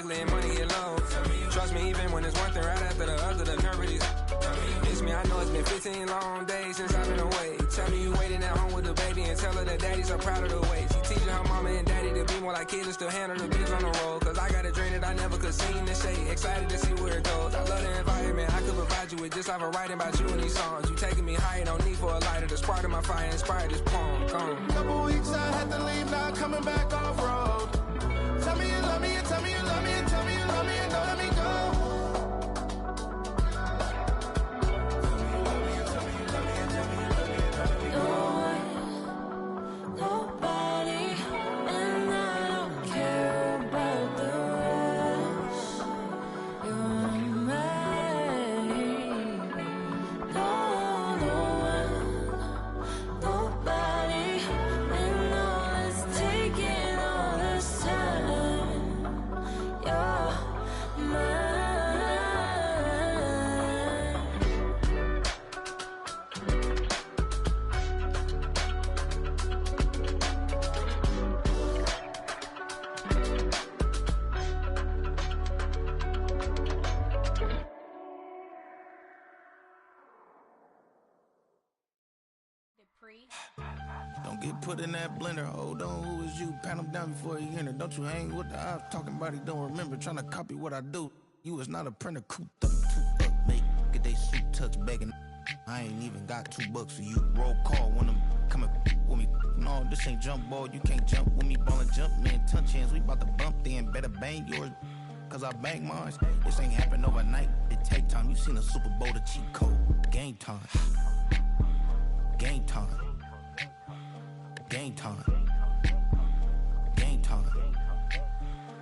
ugly and money get low. Trust me, even when it's one thing right after the other, the nerve is. Miss me, I know it's been 15 long days since I've been away. Tell me you waiting at home with the baby and tell her that daddy's so proud of the way. She teaching her mama and daddy to be more like kids and still handle the biz on the road. Cause I got a dream that I never could sing and say. Excited to see where it goes. I love the environment. I could provide you with just like a writing about you in these songs. You taking me higher, no need for a lighter. The spark of my fire inspired this poem. Gone. Couple weeks I had to leave, now coming back off road. Tell me you love me and tell me you love me and tell me you love me and don't let me go. Don't get put in that blender. Hold on, who is you? Pat him down before he enter. Don't you hang with the ops talking about he don't remember. Trying to copy what I do. You is not a printer. Cooped up, toot up, make get they suit touch begging. I ain't even got $2 for you. Roll call when I'm coming with me. No, this ain't jump ball. You can't jump with me. Ballin' jump, man. Touch hands. We bout to bump then. Better bang yours. Cause I bang mine. This ain't happen overnight. It take time. You seen a Super Bowl, the cheat code. Game time. Game time. Game time. Game time.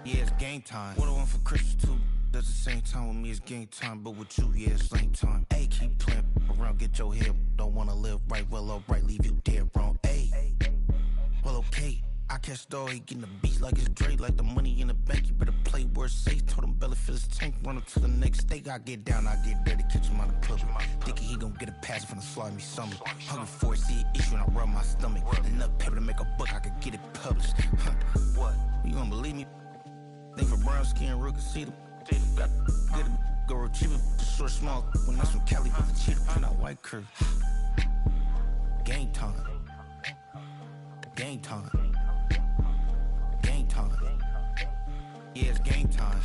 Yeah, it's game time. What I want for Christmas too. At the same time with me, it's game time. But with you, yeah, it's same time. Hey, keep playing around, get your head. Don't wanna live right, well, alright, leave you dead wrong. Hey, well, okay. I catch the dog, he getting the beats like it's Dre, like the money in the bank. You better play where it's safe. Told him belly fill his tank, run up to the next steak. I get down, I get dirty, catch him on the club. Thinking he gon' get a pass from the slide me something. Hungry for it, see an issue and I rub my stomach. Enough paper to make a book, I could get it published. What? You gonna believe me? Think for brown skin, real can see them. Got get it, go retrieve it, short, small. When that's from Cali, but the cheetah print out white curve. Game time. Game time. Game time. Yeah, it's game time.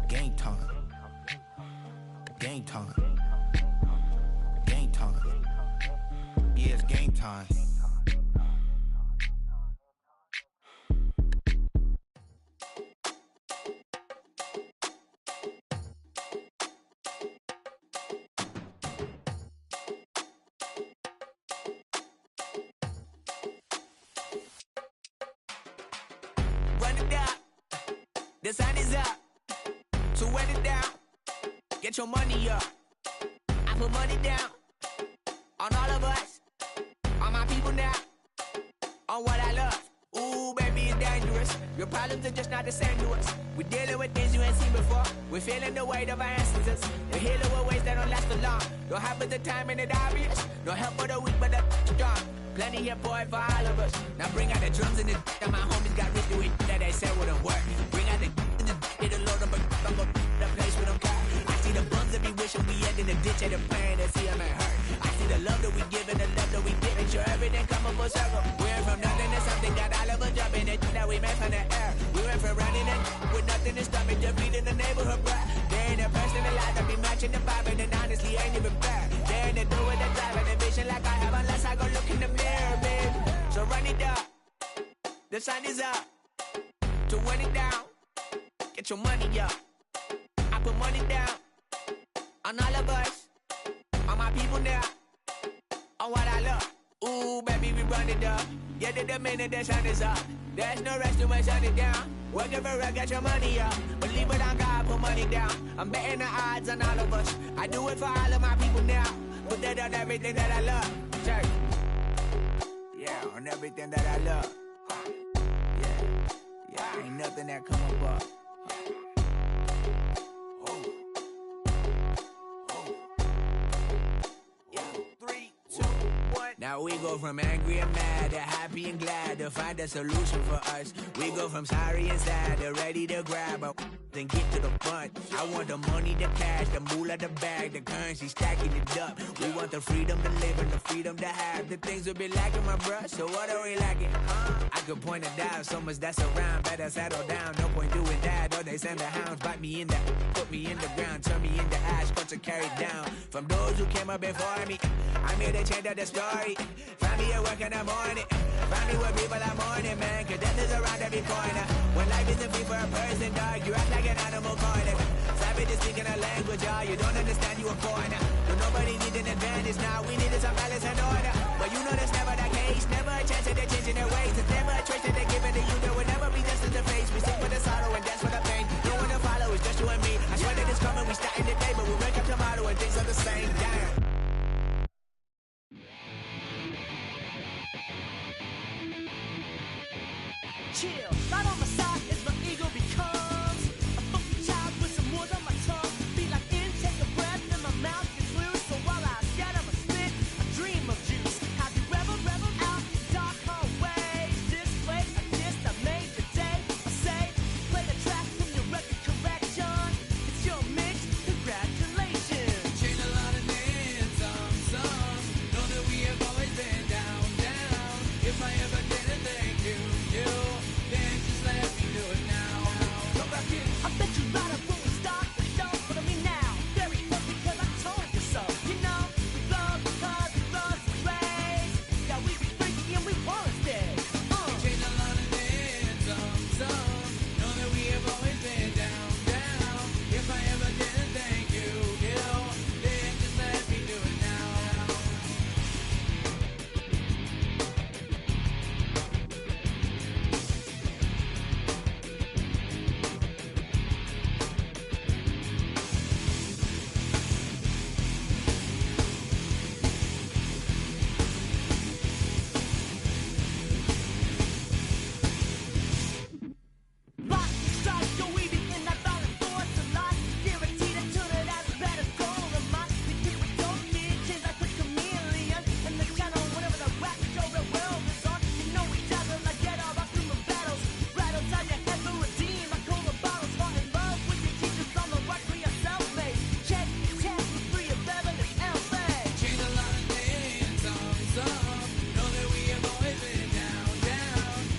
Game time. Game time. Game time. Yeah, it's game time. The sun is up, so run it down, get your money up. I put money down on all of us, on my people now, on what I love. Ooh, baby, it's dangerous. Your problems are just not the same to us. We're dealing with things you ain't seen before. We're feeling the weight of our ancestors. We're healing with ways that don't last for long. Don't happen the time and it obvious. No help for the weak, but the strong. Plenty here, boy, for all of us. Now bring out the drums and the and my homies got rich to it that they said wouldn't work. Bring out the and the hit a load of a I'm gonna the place with them car. I see the bums that be wishing we end in the ditch at the plane to see them ain't hurt. I see the love that we give and the love that we give. Make sure everything come up full circle. We're from nothing to something, got all of us jumping it that we made from the air. We went from running it with nothing to stop it, just beating the neighborhood, bruh. They ain't the person alive that be matching the vibe, and honestly ain't even fair. They ain't the do with the drive and the vision like I have unless I go look in the mirror, babe. So run it up, the sun is up, to run it down, get your money up. I put money down on all of us, on my people now, on what I love. Ooh, baby, we run it up. Get it the minute the sun is up. There's no rest to shut it down. Working for real, get your money up. Believe it on God, put money down. I'm betting the odds on all of us. I do it for all of my people now. Put that on everything that I love. Check. Yeah, on everything that I love. Yeah, ain't nothing that come up. Now we go from angry and mad to happy and glad to find a solution for us. We go from sorry and sad to ready to grab a then get to the front. I want the money, the cash, the moolah, the bag, the currency, stacking it up. We want the freedom to live and the freedom to have the things we be lacking, my bruh. So what are we lacking? I could point it out, so much that's around. Better settle down, no point doing that. Or they send the hounds, bite me in the, put me in the ground, turn me into ash, cut to carry down. From those who came up before me, I'm here to change up the story. Find me at work in the morning, find me with people I'm mourning, man. Cause death is around every corner. When life isn't free for a person, dog, you act like an animal corner. Savage is speaking a language, y'all, you don't understand, you a foreigner. But nobody needs an advantage now, we needed some balance and order. But you know that's never the case, never a chance that they're changing their ways. It's never a trace that they're giving to you, there will never be justice to face. We sing for the sorrow and dance for the pain. No one to follow, it's just you and me. I swear that it's coming, we starting today, but we wake up tomorrow and things are the same. Damn. Chill, right on my side as my ego becomes a funky child with some words on my tongue. Be like in, take a breath, and my mouth gets loose. So while I scatter my spit, I dream of juice. Have you rebel out in dark hallways? This way, I guess I made the day. I say, play the track from your record collection. It's your mix, congratulations. Changed a lot of names, some. Know that we have always been down. If I ever didn't thank you. Then just let me do it now. Come back in. I bet you right up when we start the show. But I mean now, very close because I told you so. You know, we love because we love the race. Yeah, we be freaky and we wanna stay. Changed a lot of names, some. Know that we have always been down. If I ever didn't thank you, then just let me do it now. Lock, strike, go easy in that violent force of life. Guaranteed to turn it out as bad as gold of mine. The kid we don't need, change like a chameleon. And the channel, whenever the rap show, the world is on. You know we dazzle like get all our human battles. Rattles out your head to redeem. I call the bottles, fall in love with your teachers on the right for yourself, mate. Check, with 3 of 11 is LA. Changed a lot of names, some. Know that we have always been down.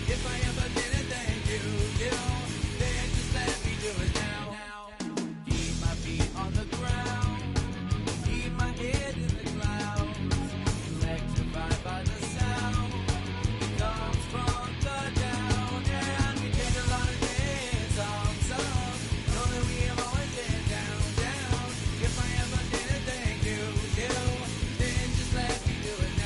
If I ever didn't thank you, then just let me do it now. Keep my feet on the ground, keep my head in the clouds. Electrified by the sound that comes from the down. And we changed a lot of names, some. Know that we have always been down. If I ever didn't thank you, then just let me do it now.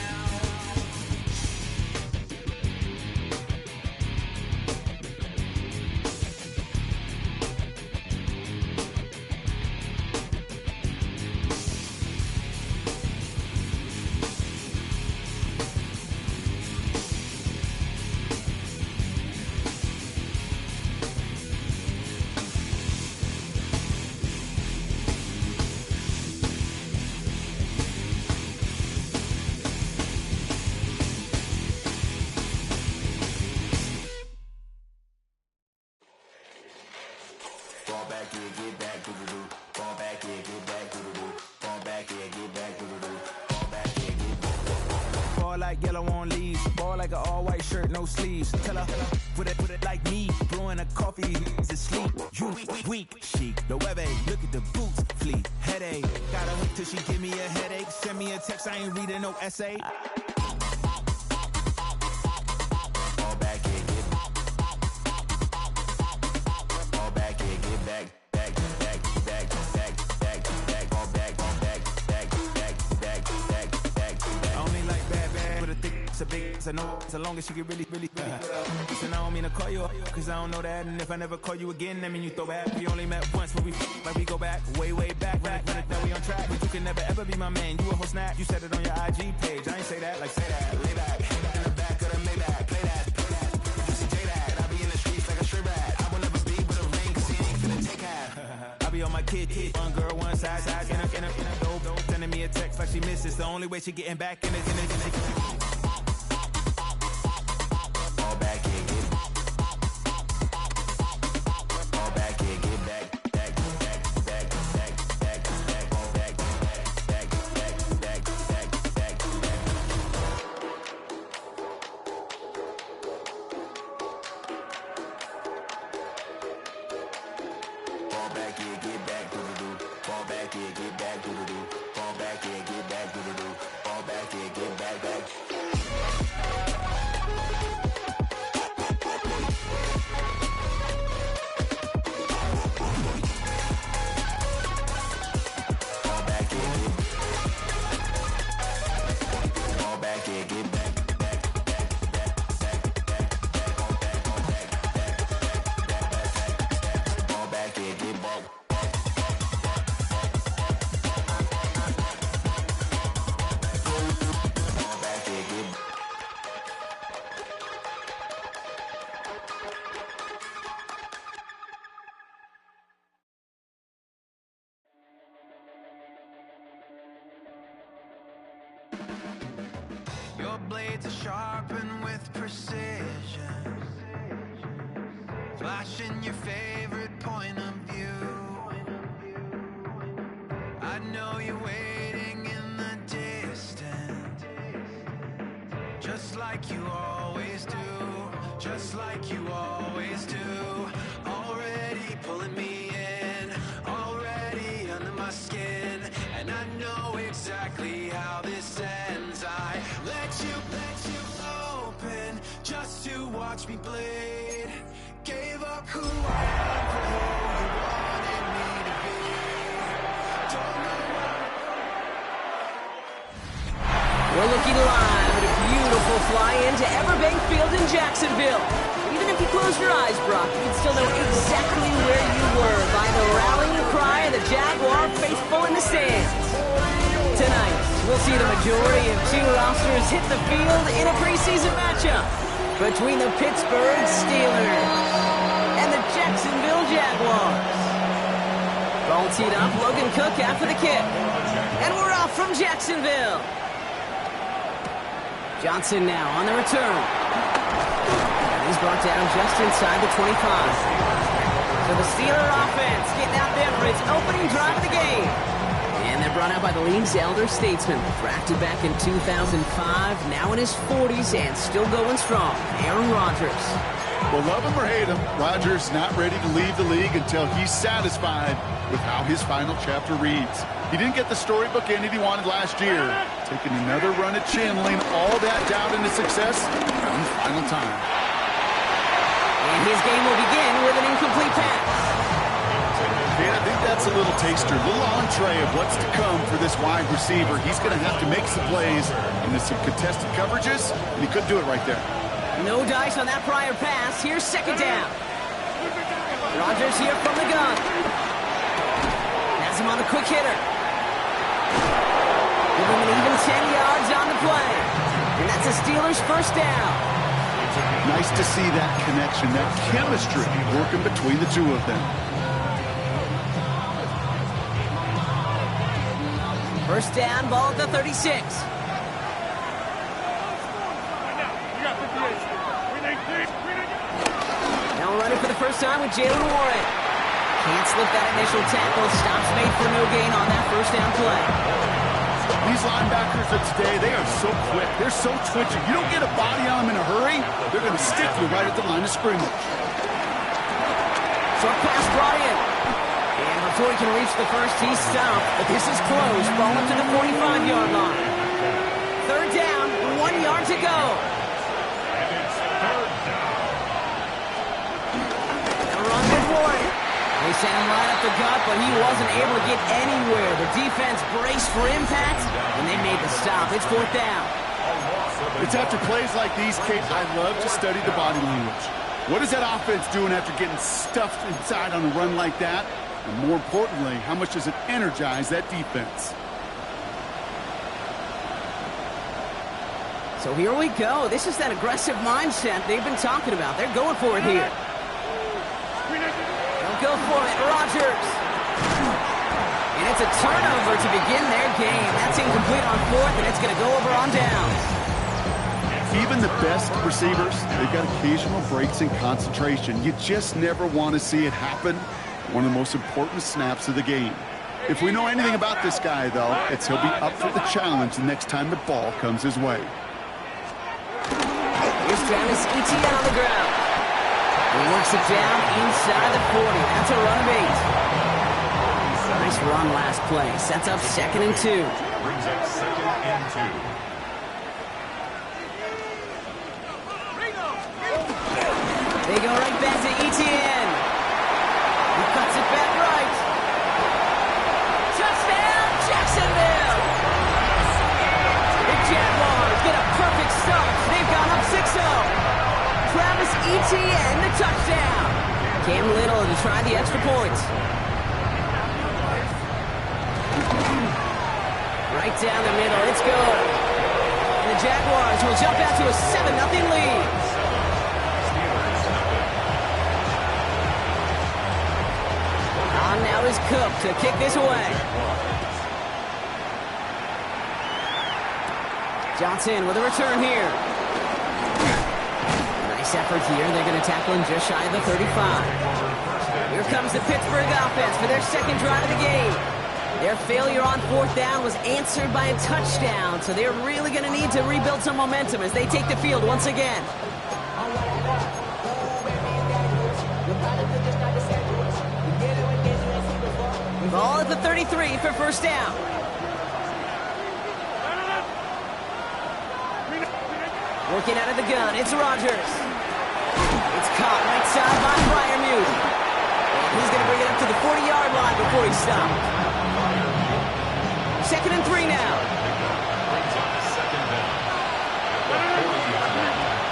Fall back, yeah, get back, doo-doo-doo. Fall back, yeah, get back, doo-doo-doo. Fall back, yeah, get back, doo-doo-doo. Fall back, yeah, get back. Ball like yellow on leaves. Ball like an all-white shirt, no sleeves. Tell her, put it like me. Blowing a coffee, to sleep. You weak, chic. The webby, look at the boots, fleet. Headache, got a hook till she give me a headache. Send me a text, I ain't reading no essay. Fall back, yeah, get back. Fall back, yeah, get back. Back. Fall back. I only like bad, but a thick, it's a big, it's a no, so long as she get really Listen, I don't mean to call you up, cause I don't know that. And if I never call you again, that mean you throw back. We only met once, but we like we go back, way back. Run it that we on track, but you can never ever be my man. You a whole snap, you said it on your IG page. I ain't say that, like say that, lay back. In the back of the Maybach, play that. You see J that, I be in the streets like a stray rat. I will never be with a ring, cause he ain't finna take half. I be on my kid, one girl, one side, in a dope, sending me a text like she misses. The only way she getting back in is in it. Fall back and get fall back and get back. Your blades are sharpened with precision, flashing your favorite point of view. I know you're waiting in the distance, just like you always do, just like you always do. Already pulling me in, already under my skin, and I know exactly how this ends. I let you open just to watch me bleed. Gave up who I am for who you wanted me to be. Don't know We're looking live at a beautiful fly-in to Everbank Field in Jacksonville. Even if you close your eyes, Brock, you can still know exactly where you were by the rallying cry of the Jaguar faithful in the stands. Tonight, we'll see the majority of two rosters hit the field in a preseason matchup between the Pittsburgh Steelers and the Jacksonville Jaguars. Ball teed up, Logan Cook after the kick. And we're off from Jacksonville. Johnson now on the return. And he's brought down just inside the 25. So the Steeler offense getting out there for its opening drive of the game. And they're brought out by the league's elder statesman. Drafted back in 2005, now in his 40s and still going strong. Aaron Rodgers. Well, love him or hate him, Rodgers not ready to leave the league until he's satisfied with how his final chapter reads. He didn't get the storybook ending he wanted last year. Taking another run at channeling all that doubt into success one final time. And his game will begin with an incomplete pass. Yeah, I think that's a little taster, a little entree of what's to come for this wide receiver. He's going to have to make some plays into some contested coverages, and he couldn't do it right there. No dice on that prior pass. Here's second down. Rodgers here from the gun. Has him on the quick hitter. Give him an even 10 yards on the play. And that's a Steelers first down. Nice to see that connection, that chemistry working between the two of them. First down, ball at the 36. Now running for the first time with Jalen Warren. Can't slip that initial tackle. Stops made for no gain on that first down play. These linebackers of today, they are so quick. They're so twitchy. You don't get a body on them in a hurry, they're going to stick you right at the line of scrimmage. Short pass brought in. And before he can reach the first, he's stopped. But this is close. Ball up to the 45-yard line. Third down, 1 yard to go. They'll run with Warren. They sent him right up the gut, but he wasn't able to get anywhere. The defense braced for impact, and they made the stop. It's fourth down. It's after plays like these, Kate, I love to study the body language. What is that offense doing after getting stuffed inside on a run like that? And more importantly, how much does it energize that defense? So here we go. This is that aggressive mindset they've been talking about. They're going for it here. They'll go for it. Rodgers. And it's a turnover to begin their game. That's incomplete on fourth, and it's going to go over on downs. Even the best receivers, they've got occasional breaks in concentration. You just never want to see it happen. One of the most important snaps of the game. If we know anything about this guy, though, it's he'll be up for the challenge the next time the ball comes his way. Here's Travis Etienne on the ground. He works it down inside the 40. That's a run of 8. Nice run last play. Sets up 2nd and 2. Brings up 2nd and 2. They go right back to Etienne. He cuts it back right. Touchdown, Jacksonville! The Jaguars get a perfect start. They've gone up 6-0. Travis Etienne, the touchdown. Cam Little to try the extra point. Right down the middle, it's good. And the Jaguars will jump out to a 7-0 lead. Now is Cook to kick this away. Johnson with a return here. Nice effort here. They're going to tackle him just shy of the 35. Here comes the Pittsburgh offense for their second drive of the game. Their failure on 4th down was answered by a touchdown, so they're really going to need to rebuild some momentum as they take the field once again. Ball at the 33 for first down. Working out of the gun, it's Rodgers. It's caught right side by Freiermuth. He's going to bring it up to the 40-yard line before he stopped. 2nd and 3 now.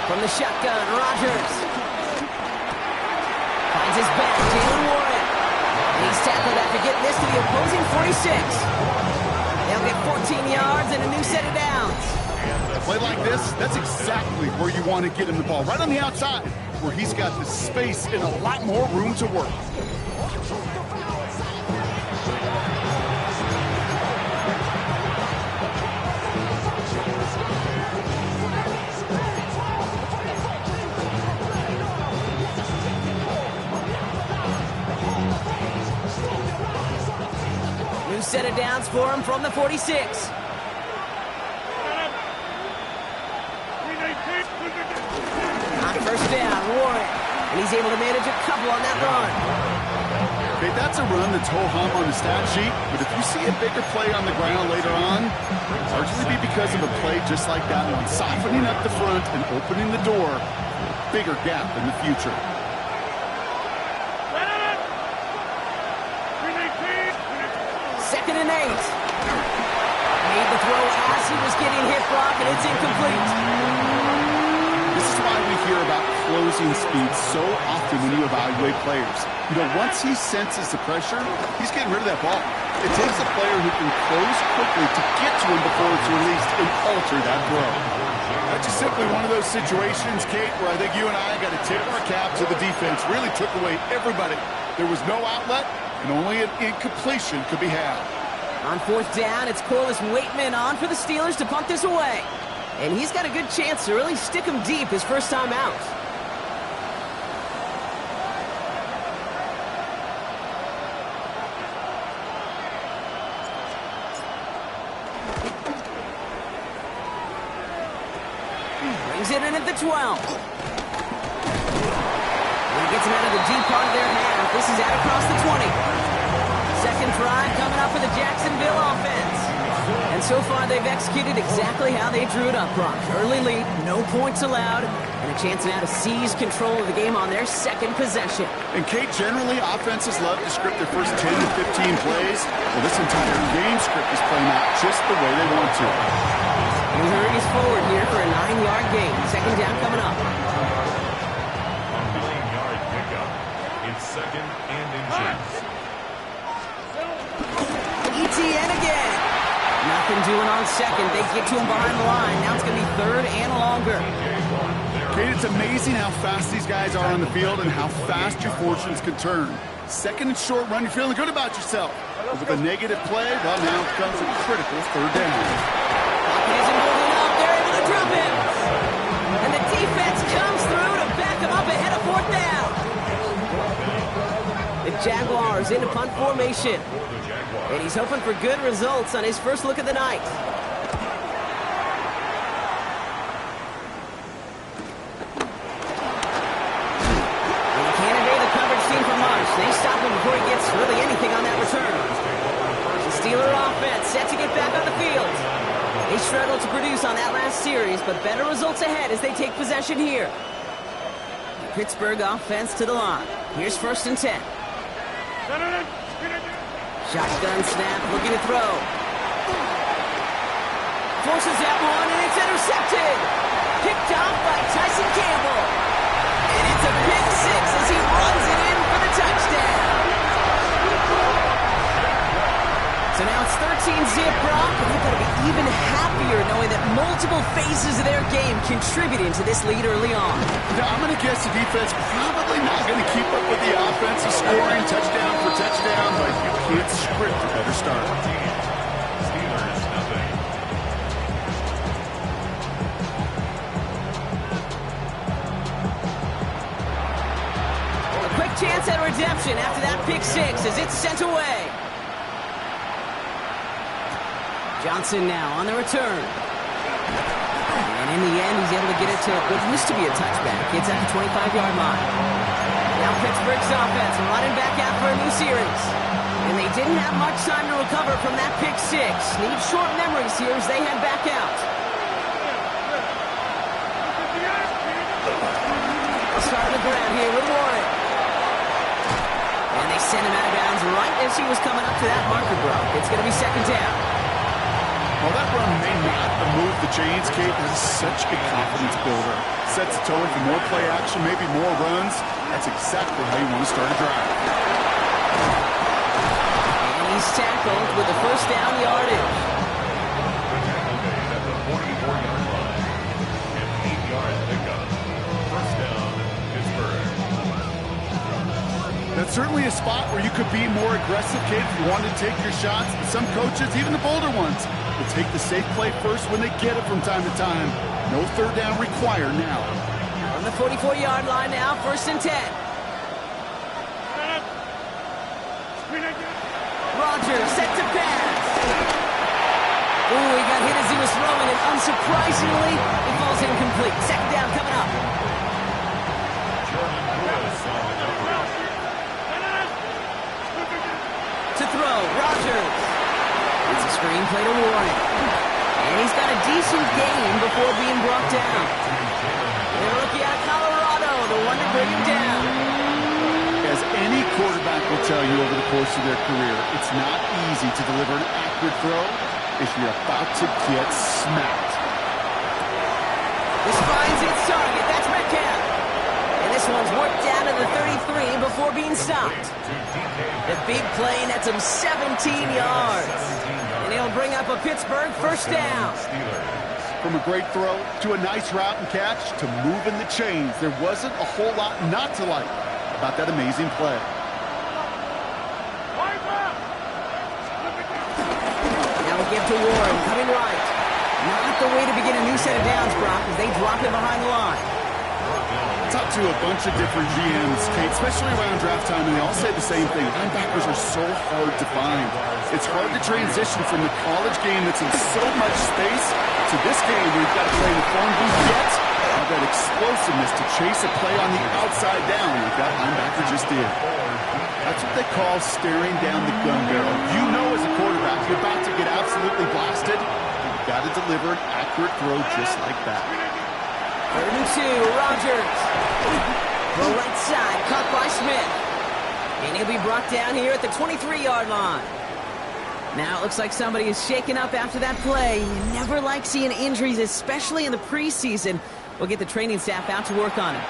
From the shotgun, Rodgers. Finds his back, Jalen Warren. He's tackled after getting this to the opposing 46. They'll get 14 yards and a new set of downs. A play like this, that's exactly where you want to get him the ball. Right on the outside, where he's got the space and a lot more room to work. Set of downs for him from the 46. On first down, Warren. And he's able to manage a couple on that run. Okay, that's a run that's ho-hum on the stat sheet, but if you see a bigger play on the ground later on, it'll largely be because of a play just like that one, softening up the front and opening the door for a bigger gap in the future. 2nd and 8. Made the throw as he was getting hit block, and it's incomplete. This is why we hear about closing speed so often when you evaluate players. You know, once he senses the pressure, he's getting rid of that ball. It takes a player who can close quickly to get to him before it's released and alter that throw. That's just simply one of those situations, Kate, where I think you and I got to tip our cap to the defense. Really took away everybody. There was no outlet, and only an incompletion could be had. On 4th down, it's Corliss Waitman on for the Steelers to punt this away. And he's got a good chance to really stick him deep his first time out. Brings it in at the 12. He gets him out of the deep part of their half. This is out across the 20. Second drive coming up for the Jacksonville offense. And so far, they've executed exactly how they drew it up, Brock. Early lead, no points allowed, and a chance now to seize control of the game on their second possession. And, Kate, generally, offenses love to script their first 10 to 15 plays. Well, this entire game script is playing out just the way they want to. And he hurries forward here for a 9-yard gain. Second down coming up. A 9-yard pickup. It's 2nd and inches. Etienne again. Nothing doing on second. They get to him behind the line. Now it's going to be 3rd and longer. Kate, it's amazing how fast these guys are on the field and how fast your fortunes can turn. Second and short run, you're feeling good about yourself. But with a negative play, well, now comes a critical third down. Pocket isn't holding up. They're able to drop him. And the defense comes through to back him up ahead of fourth down. The Jaguars into punt formation. And he's hoping for good results on his first look of the night. They stop him before he gets really anything on that return. The Steeler offense set to get back on the field. They struggled to produce on that last series, but better results ahead as they take possession here. The Pittsburgh offense to the line. Here's 1st and 10. Shotgun snap, looking to throw. Forces that one, and it's intercepted. Picked off by Tyson Campbell. And it's a pick six as he runs it in for the touchdown. So now it's 13-zip, Brock, and they've got to be even happier knowing that multiple phases of their game contributed to this lead early on. Now, I'm going to guess the defense probably not going to keep up with the offense of scoring touchdown for touchdown, but you can't script a better start. Steelers, nothing. A quick chance at redemption after that pick six as it's sent away. Johnson now on the return. And in the end, he's able to get it to what used to be a touchback. It's at the 25-yard line. Now Pittsburgh's offense running back out for a new series. And they didn't have much time to recover from that pick six. Need short memories here as they head back out. They'll start on the ground here with Warren. And they send him out of bounds right as he was coming up to that marker, bro. It's going to be 2nd down. While that run may not have moved the chains, Kate, is such a confidence builder. Sets the tone for more play action, maybe more runs. That's exactly how you want to start a drive. And he's tackled with the 1st down yardage. Tackle made at the 44-yard line. An 8-yard pickup. 1st down, Pittsburgh. That's certainly a spot where you could be more aggressive, Kate, if you wanted to take your shots. Some coaches, even the bolder ones, will take the safe play first when they get it from time to time. No 3rd down required now. On the 44-yard line now, 1st and 10. Rodgers set to pass. Ooh, he got hit as he was throwing it. Unsurprisingly, it falls incomplete. 2nd down coming up. To throw, Rodgers. It's a screen play to Warren. And he's got a decent game before being brought down. The rookie out of Colorado, the one to bring him down. As any quarterback will tell you over the course of their career, it's not easy to deliver an accurate throw if you're about to get smacked. This finds its target. That's Metcalf. And this one's worked down to the 33 before being stopped. The big play nets him 17 yards. And he'll bring up a Pittsburgh 1st down. From a great throw to a nice route and catch to moving the chains, there wasn't a whole lot not to like about that amazing play. Now we give to Warren, coming right. Not the way to begin a new set of downs, Brock, as they drop him behind the line. Talked to a bunch of different GMs, Kate, especially around draft time, and they all say the same thing. Linebackers are so hard to find. It's hard to transition from the college game that's in so much space to this game where you've got to play in the form we get. That explosiveness to chase a play on the outside down like that linebacker just did. That's what they call staring down the gun barrel. You know as a quarterback you're about to get absolutely blasted. You've got to deliver an accurate throw just like that. 3rd and 2, Rodgers. The right side, caught by Smith. And he'll be brought down here at the 23-yard line. Now it looks like somebody is shaken up after that play. You never like seeing injuries, especially in the preseason. We'll get the training staff out to work on it.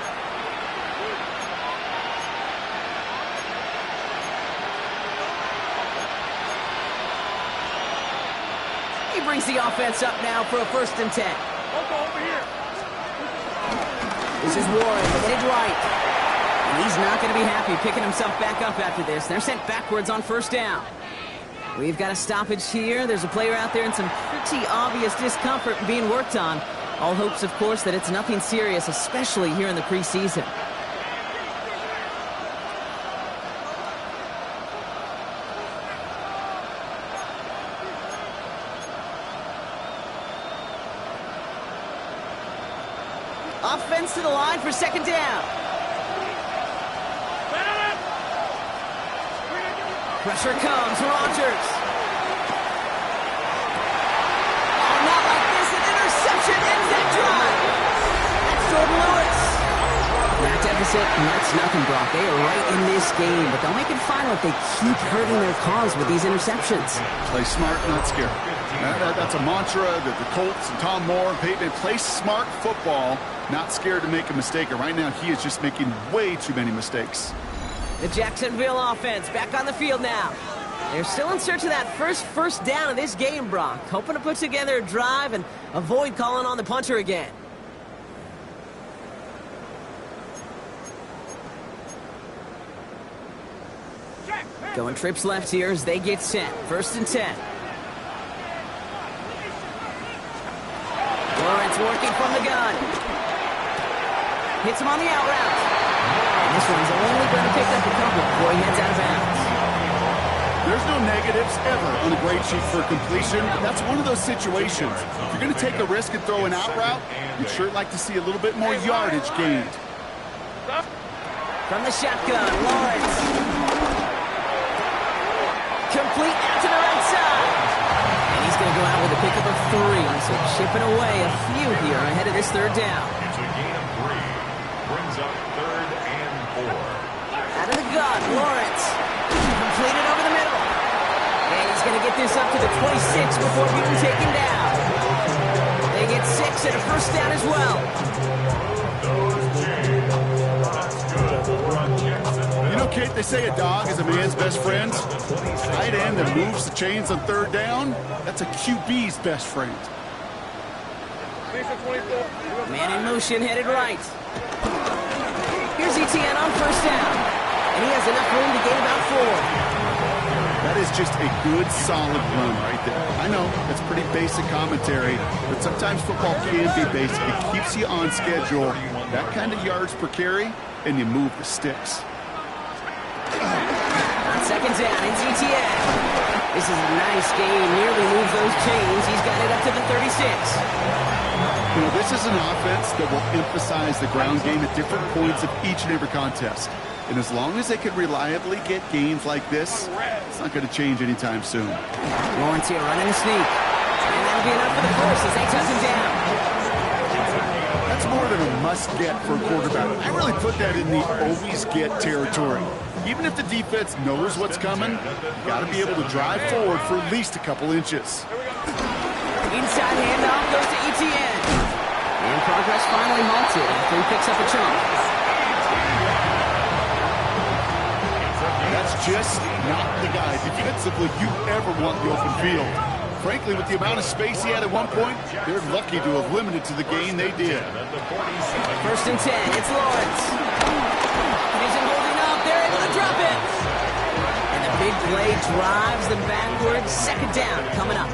He brings the offense up now for a 1st and 10. Over here. This is Warren, headed right. And he's not going to be happy picking himself back up after this. They're sent backwards on first down. We've got a stoppage here. There's a player out there in some pretty obvious discomfort being worked on. All hopes, of course, that it's nothing serious, especially here in the preseason. Offense to the line for second down. Pressure comes, Rodgers. Oh, not like this, an interception ends that drive. That's Jordan Lewis. That deficit, and that's nothing, Brock. They are right in this game, but they'll make it final if they keep hurting their cause with these interceptions. Play smart, not scared. That's a mantra that the Colts and Tom Moore and Peyton play smart football, not scared to make a mistake. And right now, he is just making way too many mistakes. The Jacksonville offense back on the field now. They're still in search of that first down of this game, Brock. Hoping to put together a drive and avoid calling on the punter again. Going trips left here as they get set. 1st and 10. Lawrence working from the gun. Hits him on the out route. And this one's only going to pick up a couple before he heads out of bounds. There's no negatives ever on a grade sheet for completion. That's one of those situations. If you're going to take a risk and throw an out route, you'd sure like to see a little bit more yardage gained. From the shotgun, Lawrence. Complete out to the right side. And he's going to go out with a pickup of 3. So chipping away a few here ahead of this 3rd down. It's a gain of 3. Brings up 3rd and 4. Out of the gun, Lawrence. Completed over the middle. And he's going to get this up to the 26 before being taken down. They get 6 and a 1st down as well. You know, Kate, they say a dog is a man's best friend. Tight end that moves the chains on 3rd down, that's a QB's best friend. Man in motion, headed right. Here's Etienne on 1st down. And he has enough room to gain about 4. That is just a good, solid run right there. I know, that's pretty basic commentary, but sometimes football can be basic. It keeps you on schedule. That kind of yards per carry, and you move the sticks. On 2nd down, it's Etienne. This is a nice game. Nearly moves those chains. He's got it up to the 36. You know, this is an offense that will emphasize the ground game at different points of each and every contest. And as long as they can reliably get gains like this, it's not going to change anytime soon. Lawrence here running the sneak. And that'll be enough for the first as they touch him down. That's more than a must-get for a quarterback. I really put that in the always-get territory. Even if the defense knows what's coming, you got to be able to drive forward for at least a couple inches. Inside handoff goes to Etienne. And progress finally halted after he picks up a chunk. That's just not the guy defensively you ever want in the open field. Frankly, with the amount of space he had at one point, they're lucky to have limited to the gain they did. 1st and 10, it's Lawrence. He isn't holding up, they're able to drop it. And the big play drives them backwards. 2nd down coming up.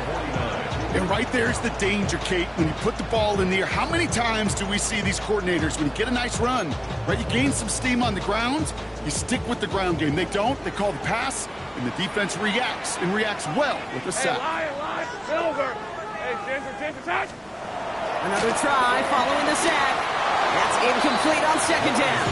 And right there's the danger, Kate, when you put the ball in the air. How many times do we see these coordinators, when you get a nice run, right, you gain some steam on the ground, you stick with the ground game. They don't, they call the pass, and the defense reacts, and reacts well with a sack. Silver. Hey, Ginger, touch. Another try following the sack. That's incomplete on 2nd down.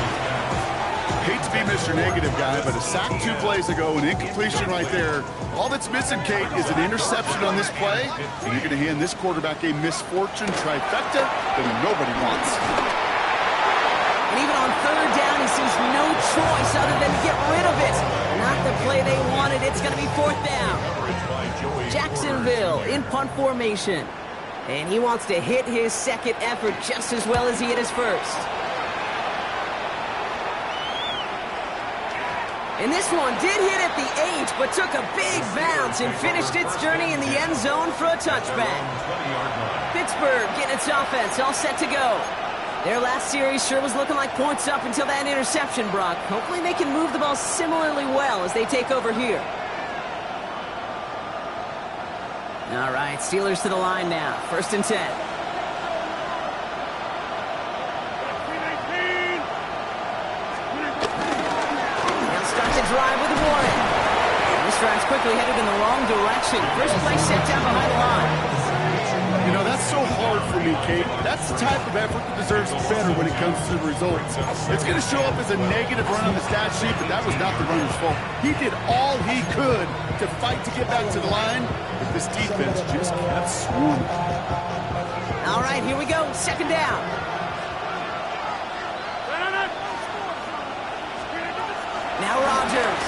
Hate to be Mr. Negative guy, but a sack 2 plays ago, an incompletion right there. All that's missing, Kate, is an interception on this play, and you're going to hand this quarterback a misfortune trifecta that nobody wants. And even on 3rd down, he sees no choice other than to get rid of it. Not the play they wanted. It's going to be 4th down. Jacksonville in punt formation. And he wants to hit his 2nd effort just as well as he hit his 1st. And this one did hit at the 8, but took a big bounce and finished its journey in the end zone for a touchback. Pittsburgh getting its offense all set to go. Their last series sure was looking like points up until that interception, Brock. Hopefully they can move the ball similarly well as they take over here. All right, Steelers to the line now. 1st and 10. They'll start the drive with Warren. This drive's quickly headed in the wrong direction. First play set down behind the line. You know, that's so hard for me, Kate. That's the type of effort that deserves better when it comes to the results. It's going to show up as a negative run on the stat sheet, but that was not the runner's fault. He did all he could to fight to get back to the line, but this defense just kept swarming. All right, here we go. 2nd down. Now Rodgers.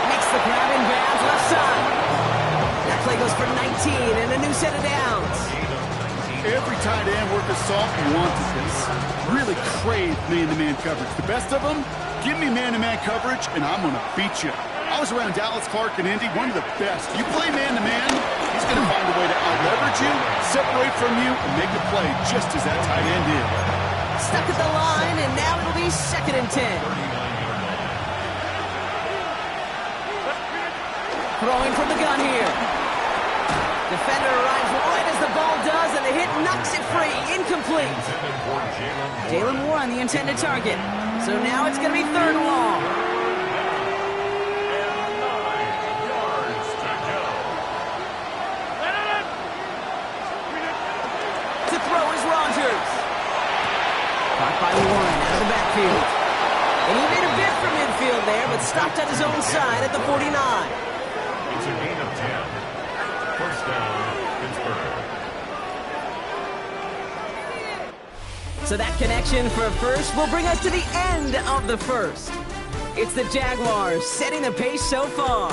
Makes the grab in bounds left side. That play goes for 19 and a new set of downs. Every tight end worth of salt wanted this. Really craved man-to-man coverage. The best of them, give me man-to-man coverage and I'm going to beat you. I was around Dallas, Clark, and Indy, one of the best. You play man-to-man, he's going to find a way to out-leverage you, separate from you, and make a play just as that tight end did. Stuck at the line, and now it'll be 2nd and 10. Throwing from the gun here. Defender arrives right as the ball does, and the hit knocks it free. Incomplete. Jalen Moore on the intended target. So now it's going to be 3rd and long. To throw is Rodgers. Caught by Warren out of the backfield. And he made a bid from midfield there, but stopped at his own side at the 49. It's a gain of 10. 1st down, Pittsburgh. So that connection for a first will bring us to the end of the 1st. It's the Jaguars setting the pace so far.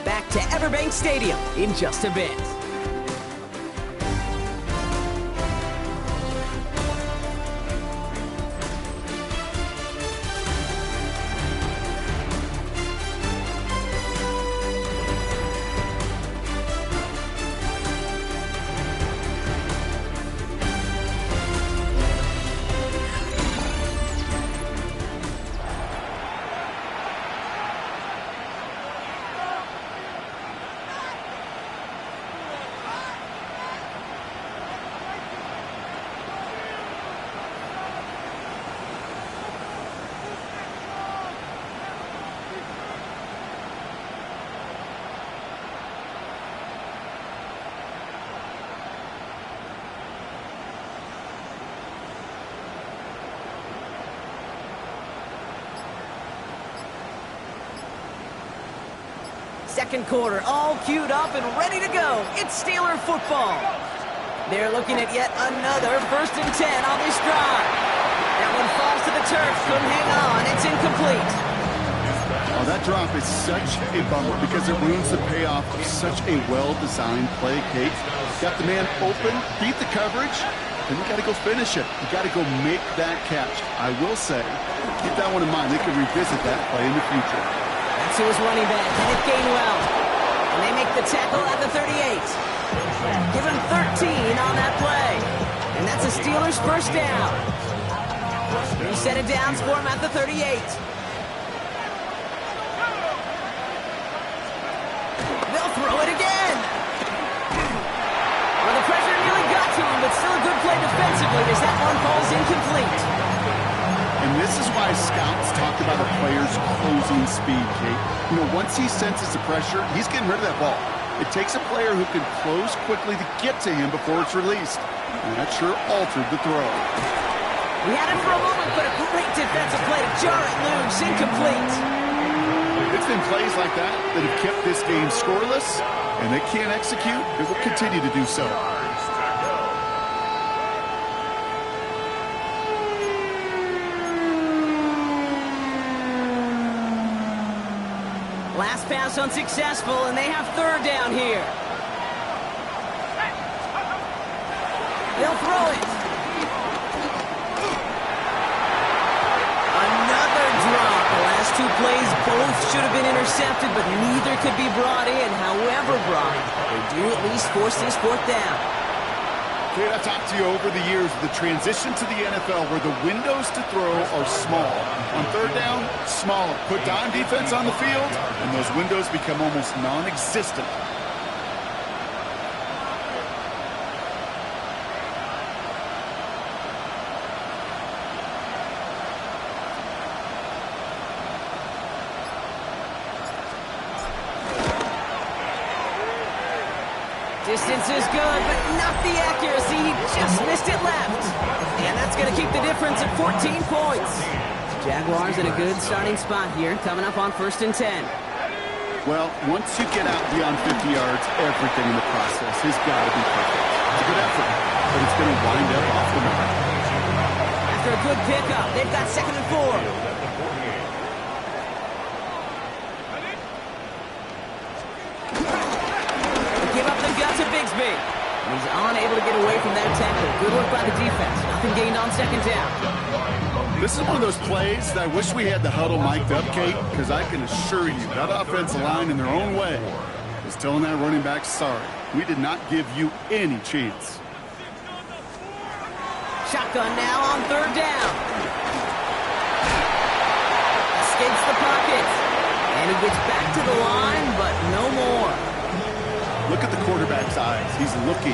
Back to Everbank Stadium in just a bit. Second quarter, all queued up and ready to go. It's Steeler football. They're looking at yet another 1st and 10 on this drive. That one falls to the turf. Couldn't hang on. It's incomplete. Oh, that drop is such a bummer because it ruins the payoff of such a well-designed play, Kate. Got the man open, beat the coverage, and you got to go finish it. You got to go make that catch. I will say, keep that one in mind. They can revisit that play in the future. That's who was running back, Kenneth Gainwell. And they make the tackle at the 38. Give him 13 on that play. And that's a Steelers 1st down. New set of downs for him at the 38. They'll throw it again. Well, the pressure nearly got to him, but still a good play defensively as that one falls incomplete. And this is why scouts talk about a player's closing speed, Kate. You know, once he senses the pressure, he's getting rid of that ball. It takes a player who can close quickly to get to him before it's released. And that sure altered the throw. We had it for a moment, but a great defensive play to jar it loose. Incomplete. It's been plays like that that have kept this game scoreless, and they can't execute. It will continue to do so. Last pass unsuccessful, and they have 3rd down here. They'll throw it. Another drop. The last 2 plays both should have been intercepted, but neither could be brought in. However, Brock, they do at least force this 4th down. Dude, I've talked to you over the years of the transition to the NFL where the windows to throw are small. On third down, smaller. Put dime defense on the field, and those windows become almost non-existent. Distance is good, but not the accuracy. He just missed it left. And that's going to keep the difference at 14 points. Jaguars in a good starting spot here, coming up on 1st and 10. Well, once you get out beyond 50 yards, everything in the process has got to be perfect. It's a good effort, but it's going to wind up off the mark. After a good pickup, they've got 2nd and 4. To Bigsby. And he's unable to get away from that tackle. Good work by the defense. Nothing gained on 2nd down. This is one of those plays that I wish we had the huddle mic'd up, Kate, because I can assure you that offensive line in their own way is telling that running back, sorry, we did not give you any chance. Shotgun now on 3rd down. Escapes the pocket. And he gets back to the line, but no more. Look at the quarterback's eyes. He's looking.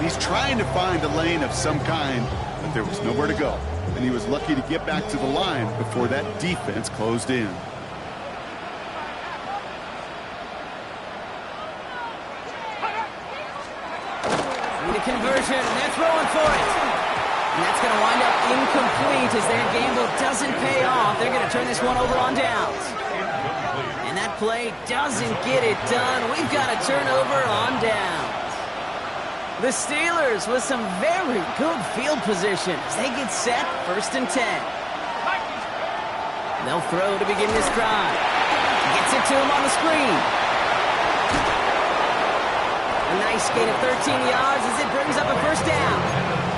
He's trying to find a lane of some kind, but there was nowhere to go. And he was lucky to get back to the line before that defense closed in. Need a conversion, and they're throwing for it. And that's going to wind up incomplete as their gamble doesn't pay off. They're going to turn this one over on downs. And that play doesn't get it done. We've got a turnover on downs. The Steelers with some very good field position as they get set, 1st and 10. They'll throw to begin this drive. Gets it to him on the screen. A nice gain of 13 yards as it brings up a 1st down.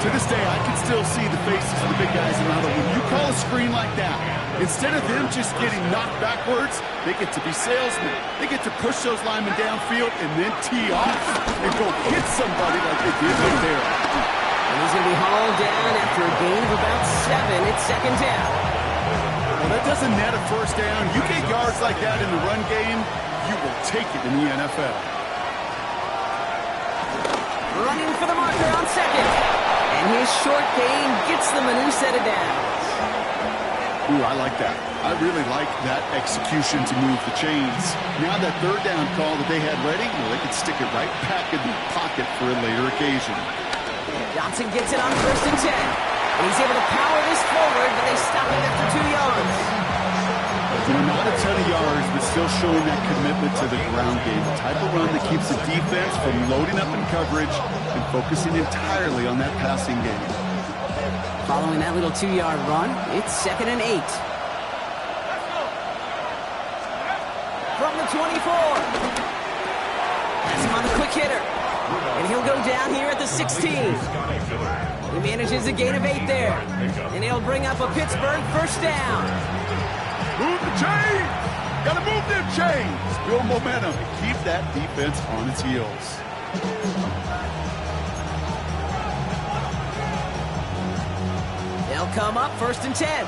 To this day, I can still see the faces of the big guys in the huddle. When you call a screen like that, instead of them just getting knocked backwards, they get to be salesmen. They get to push those linemen downfield and then tee off and go hit somebody like they did right there. And he's going to be hauled down after a gain of about 7. It's 2nd down. Well, that doesn't net a 1st down. You get yards like that in the run game, you will take it in the NFL. Running for the marker on 2nd. And his short gain gets them a new set of downs. Ooh, I like that. I really like that execution to move the chains. Now that 3rd down call that they had ready, well, they could stick it right back in the pocket for a later occasion. Johnson gets it on 1st and 10. And he's able to power this forward, but they stop him after 2 yards. Not a ton of yards, but still showing that commitment to the ground game. The type of run that keeps the defense from loading up in coverage and focusing entirely on that passing game. Following that little 2-yard run, it's 2nd and 8. From the 24. That's him on the quick hitter. And he'll go down here at the 16. He manages a gain of 8 there. And he'll bring up a Pittsburgh 1st down. Move the chains! Gotta move them chains! Build momentum. Keep that defense on its heels. They'll come up 1st and 10.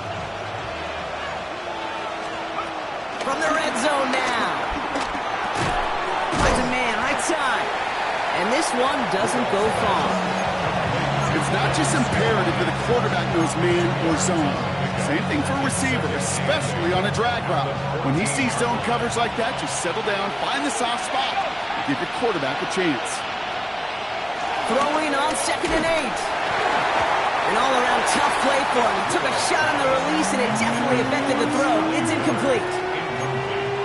From the red zone now. Finds a man right side. And this one doesn't go far. It's not just imperative that a quarterback knows man or zone. Same thing for a receiver, especially on a drag route. When he sees zone coverage like that, just settle down, find the soft spot, and give your quarterback a chance. Throwing on 2nd and 8. An all-around tough play for him. He took a shot on the release, and it definitely affected the throw. It's incomplete.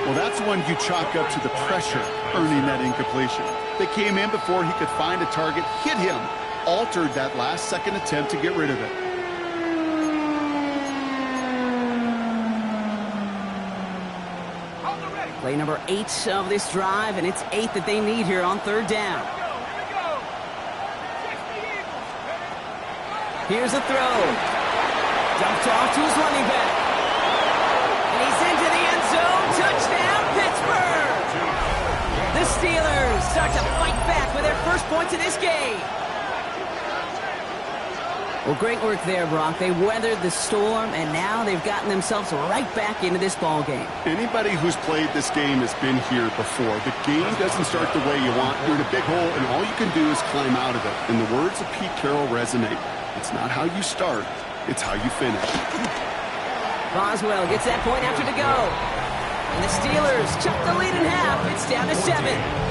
Well, that's one you chalk up to the pressure earning that incompletion. They came in before he could find a target, hit him, altered that last-second attempt to get rid of it. Play number 8 of this drive, and it's 8 that they need here on 3rd down. Here's a throw. Dumped off to his running back. And he's into the end zone. Touchdown, Pittsburgh! The Steelers start to fight back with their first points in this game. Well, great work there, Brock. They weathered the storm, and now they've gotten themselves right back into this ball game. Anybody who's played this game has been here before. The game doesn't start the way you want. You're in a big hole, and all you can do is climb out of it. And the words of Pete Carroll resonate. It's not how you start, it's how you finish. Boswell gets that point after to go. And the Steelers chuck the lead in half. It's down to 7.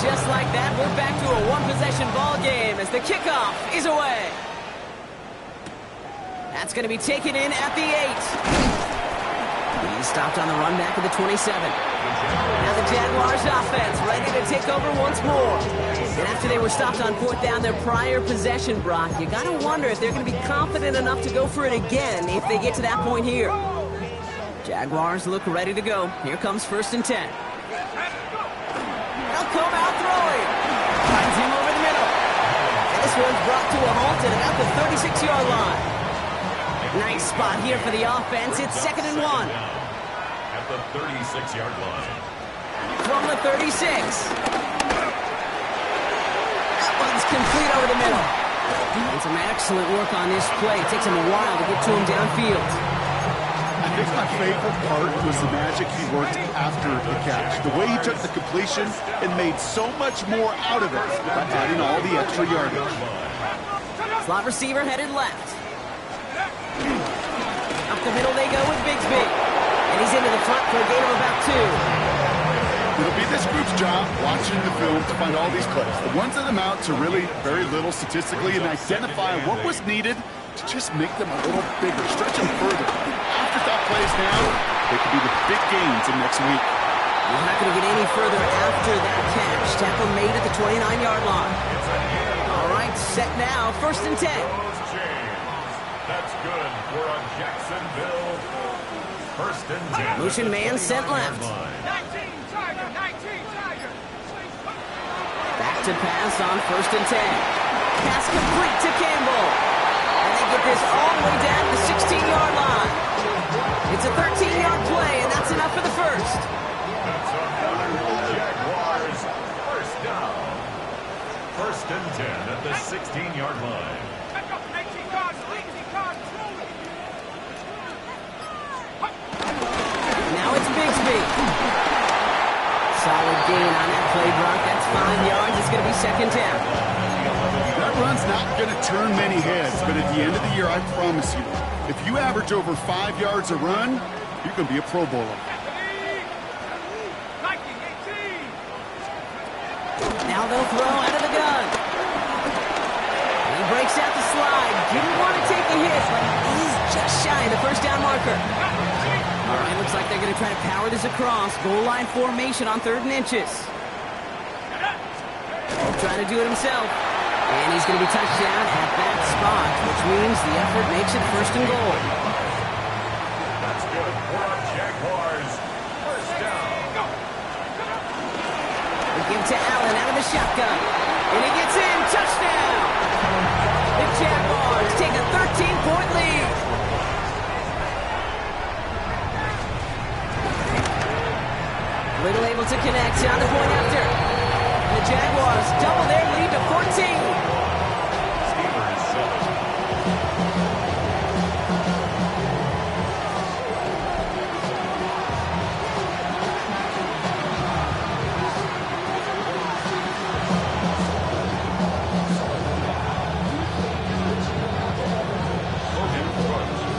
Just like that, we're back to a one-possession ball game as the kickoff is away. That's going to be taken in at the 8. He's stopped on the run back of the 27. Now the Jaguars offense ready to take over once more. And after they were stopped on 4th down their prior possession, Brock, you got to wonder if they're going to be confident enough to go for it again if they get to that point here. Jaguars look ready to go. Here comes 1st and 10. Come out throwing. Finds him over the middle. And this one's brought to a halt at about the 36-yard line. Nice spot here for the offense. It's 2nd and 1. At the 36-yard line. From the 36. That one's complete over the middle. And some excellent work on this play. It takes him a while to get to him downfield. I think my favorite part was the magic he worked after the catch. The way he took the completion and made so much more out of it by adding all the extra yardage. Slot receiver headed left. Up the middle they go with Bigsby. And he's into the front for a gain of about 2. It'll be this group's job watching the film to find all these plays. The ones that amount to really very little statistically and identify what was needed to just make them a little bigger, stretch them further. Afterthought plays now, they could be the big gains in next week. We're not going to get any further after that catch. Tackle made at the 29-yard line. All right, set now, 1st and 10. That's good for a Jacksonville 1st and 10. Motion man sent left. 19 Tiger, 19 Tiger. Back to pass on 1st and 10. Pass complete to Campbell. And they get this all the way down to the 16-yard line. It's a 13-yard play, and that's enough for the first. That's another Jaguars 1st down. 1st and 10 at the 16-yard line. Now it's Bigsby. Solid gain on that play, Brock. That's 5 yards. It's going to be 2nd down. That run's not going to turn many heads, but at the end of the year, I promise you, if you average over 5 yards a run, you're going to be a Pro Bowler. Now they'll throw out of the gun. He breaks out the slide. Didn't want to take a hit, but he's just shy of the 1st down marker. All right, looks like they're going to try to power this across. Goal line formation on 3rd and inches. Trying to do it himself. And he's going to be touched down at that spot, which means the effort makes it 1st and goal. That's good for our Jaguars 1st down. They give to Allen out of the shotgun. And he gets in. Touchdown! The Jaguars take a 13-point lead. Little able to connect on the point after. The Jaguars double their lead to 14.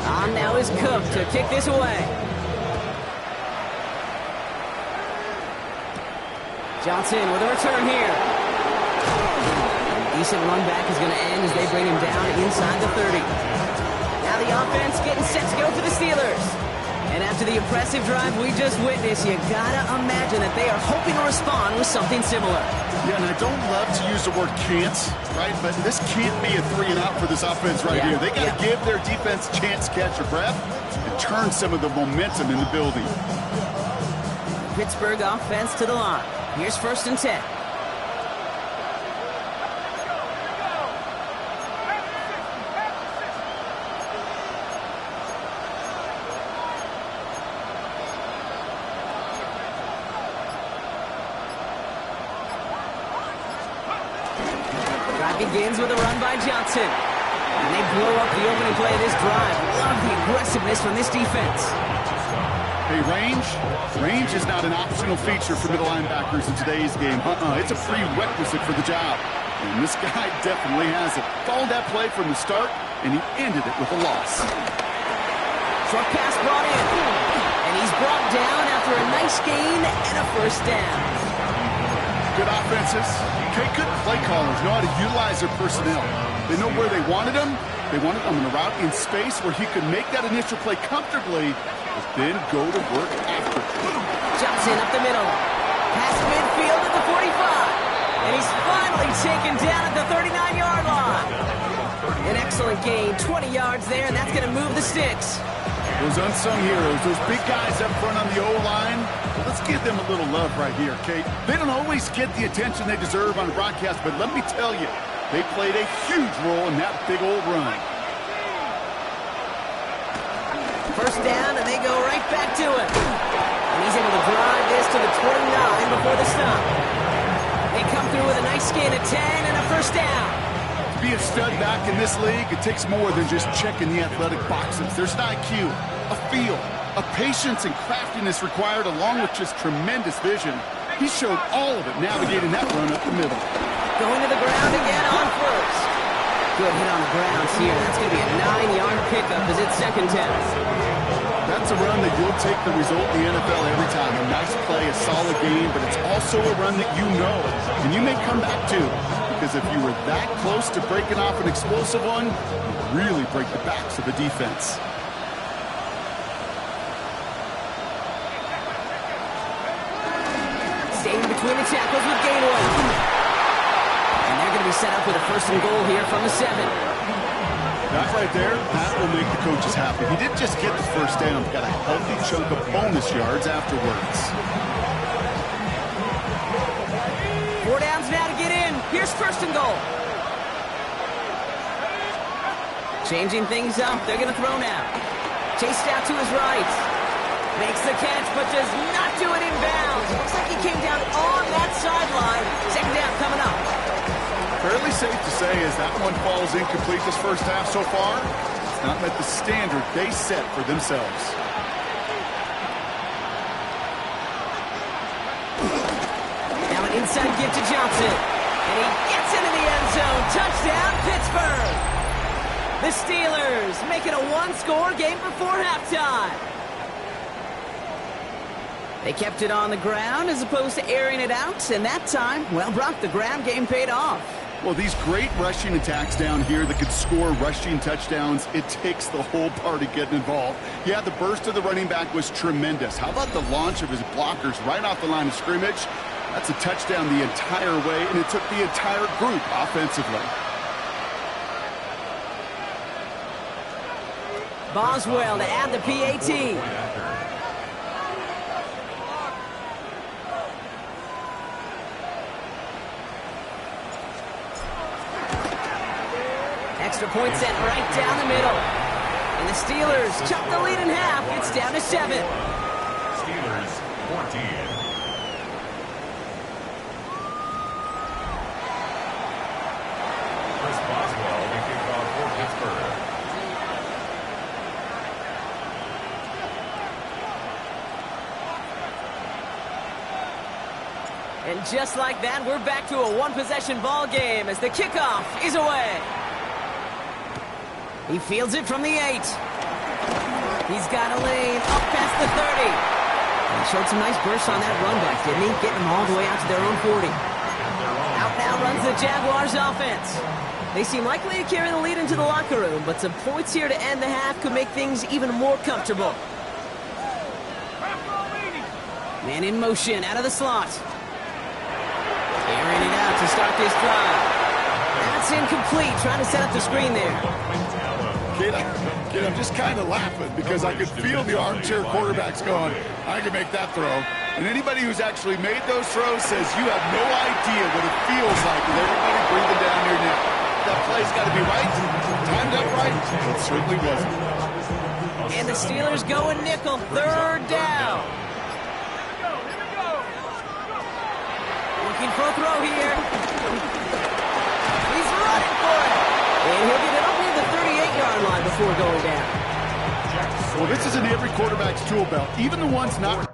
On now is Cook to kick this away. Johnson with a return here. Decent run back is going to end as they bring him down inside the 30. Now the offense getting set to go for the Steelers. And after the impressive drive we just witnessed, you gotta imagine that they are hoping to respond with something similar. Yeah, and I don't love to use the word can't, right? But this can't be a 3-and-out for this offense right here. They got to give their defense a chance to catch their breath and turn some of the momentum in the building. Pittsburgh offense to the line. Here's 1st and 10. Drive begins with a run by Johnson. And they blow up the opening play of this drive. Love the aggressiveness from this defense. Hey, range is not an optional feature for middle linebackers in today's game. It's a prerequisite for the job. And this guy definitely has it. Followed that play from the start, and he ended it with a loss. Short pass brought in. And he's brought down after a nice gain and a first down. Good offenses. Good play callers know how to utilize their personnel. They know where they wanted him. They wanted him in a route in space where he could make that initial play comfortably, but then go to work after. Johnson up the middle. Past midfield at the 45. And he's finally taken down at the 39-yard line. An excellent gain, 20 yards there, and that's going to move the sticks. Those unsung heroes, those big guys up front on the O-line, let's give them a little love right here, Kate. They don't always get the attention they deserve on the broadcast, but let me tell you, they played a huge role in that big old run. First down, and they go right back to it. And he's able to drive this to the 29 before the stop. They come through with a nice gain of 10 and a first down. To be a stud back in this league, it takes more than just checking the athletic boxes. There's an IQ, a feel, a patience and craftiness required along with just tremendous vision. He showed all of it navigating that run up the middle. Going to the ground again on first. Good hit on the ground here. That's going to be a 9-yard pickup as it's second down. That's a run that you'll take the result in the NFL every time. A nice play, a solid game, but it's also a run that you know and you may come back to. Because if you were that close to breaking off an explosive one, you really break the backs of a defense. Staying between the tackles with Gainwell. And they're going to be set up with a first and goal here from the 7. That right there, that will make the coaches happy. He didn't just get the first down, got a healthy chunk of bonus yards afterwards. 4 downs now to get in. Here's first and goal. Changing things up. They're going to throw now. Chased out to his right. Makes the catch, but does not do it in bounds. Looks like he came down on that sideline. Second down coming up. Fairly safe to say as that one falls incomplete this first half so far, it's not met the standard they set for themselves. Now an inside give to Johnson. And he gets into the end zone. Touchdown, Pittsburgh. The Steelers make it a one-score game before halftime. They kept it on the ground as opposed to airing it out. And that time, well, Brock, the ground game paid off. Well, these great rushing attacks down here that could score rushing touchdowns, it takes the whole party getting involved. Yeah, the burst of the running back was tremendous. How about the launch of his blockers right off the line of scrimmage? That's a touchdown the entire way, and it took the entire group offensively. Boswell to add the PAT. Extra point set right down the middle. And the Steelers chop the lead in half. It's down to 7. Steelers 14. Chris Boswell to kick off for Pittsburgh. And just like that, we're back to a one-possession ball game as the kickoff is away. He fields it from the 8. He's got a lane up past the 30. And he showed some nice bursts on that run back, didn't he? Getting them all the way out to their own 40. Out now runs the Jaguars offense. They seem likely to carry the lead into the locker room, but some points here to end the half could make things even more comfortable. Man in motion out of the slot. Airing it out to start this drive. That's incomplete. Trying to set up the screen there. Kid, I'm just kind of laughing because I could feel the armchair quarterbacks going, I can make that throw. And anybody who's actually made those throws says you have no idea what it feels like with everybody breathing down your neck. That play's got to be right, timed up right. It certainly wasn't. And the Steelers go a nickel, 3rd down. Looking for a throw here. He's before going down. Well, this is in every quarterback's tool belt, even the ones not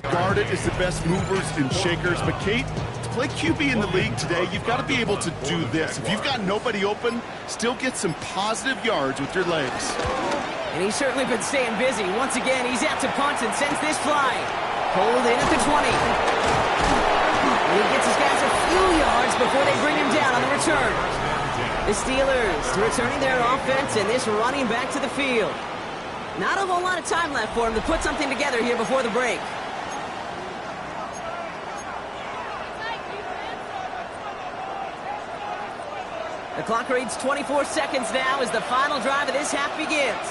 Guarded is the best movers and shakers, but Kate, to play QB in the league today, you've got to be able to do this. If you've got nobody open, still get some positive yards with your legs. And he's certainly been staying busy. Once again, he's out to punt and sends this flying. Pulled in at the 20. And he gets his guys a few yards before they bring him down on the return. The Steelers returning their offense and this running back to the field. Not a whole lot of time left for him to put something together here before the break. The clock reads 24 seconds now as the final drive of this half begins.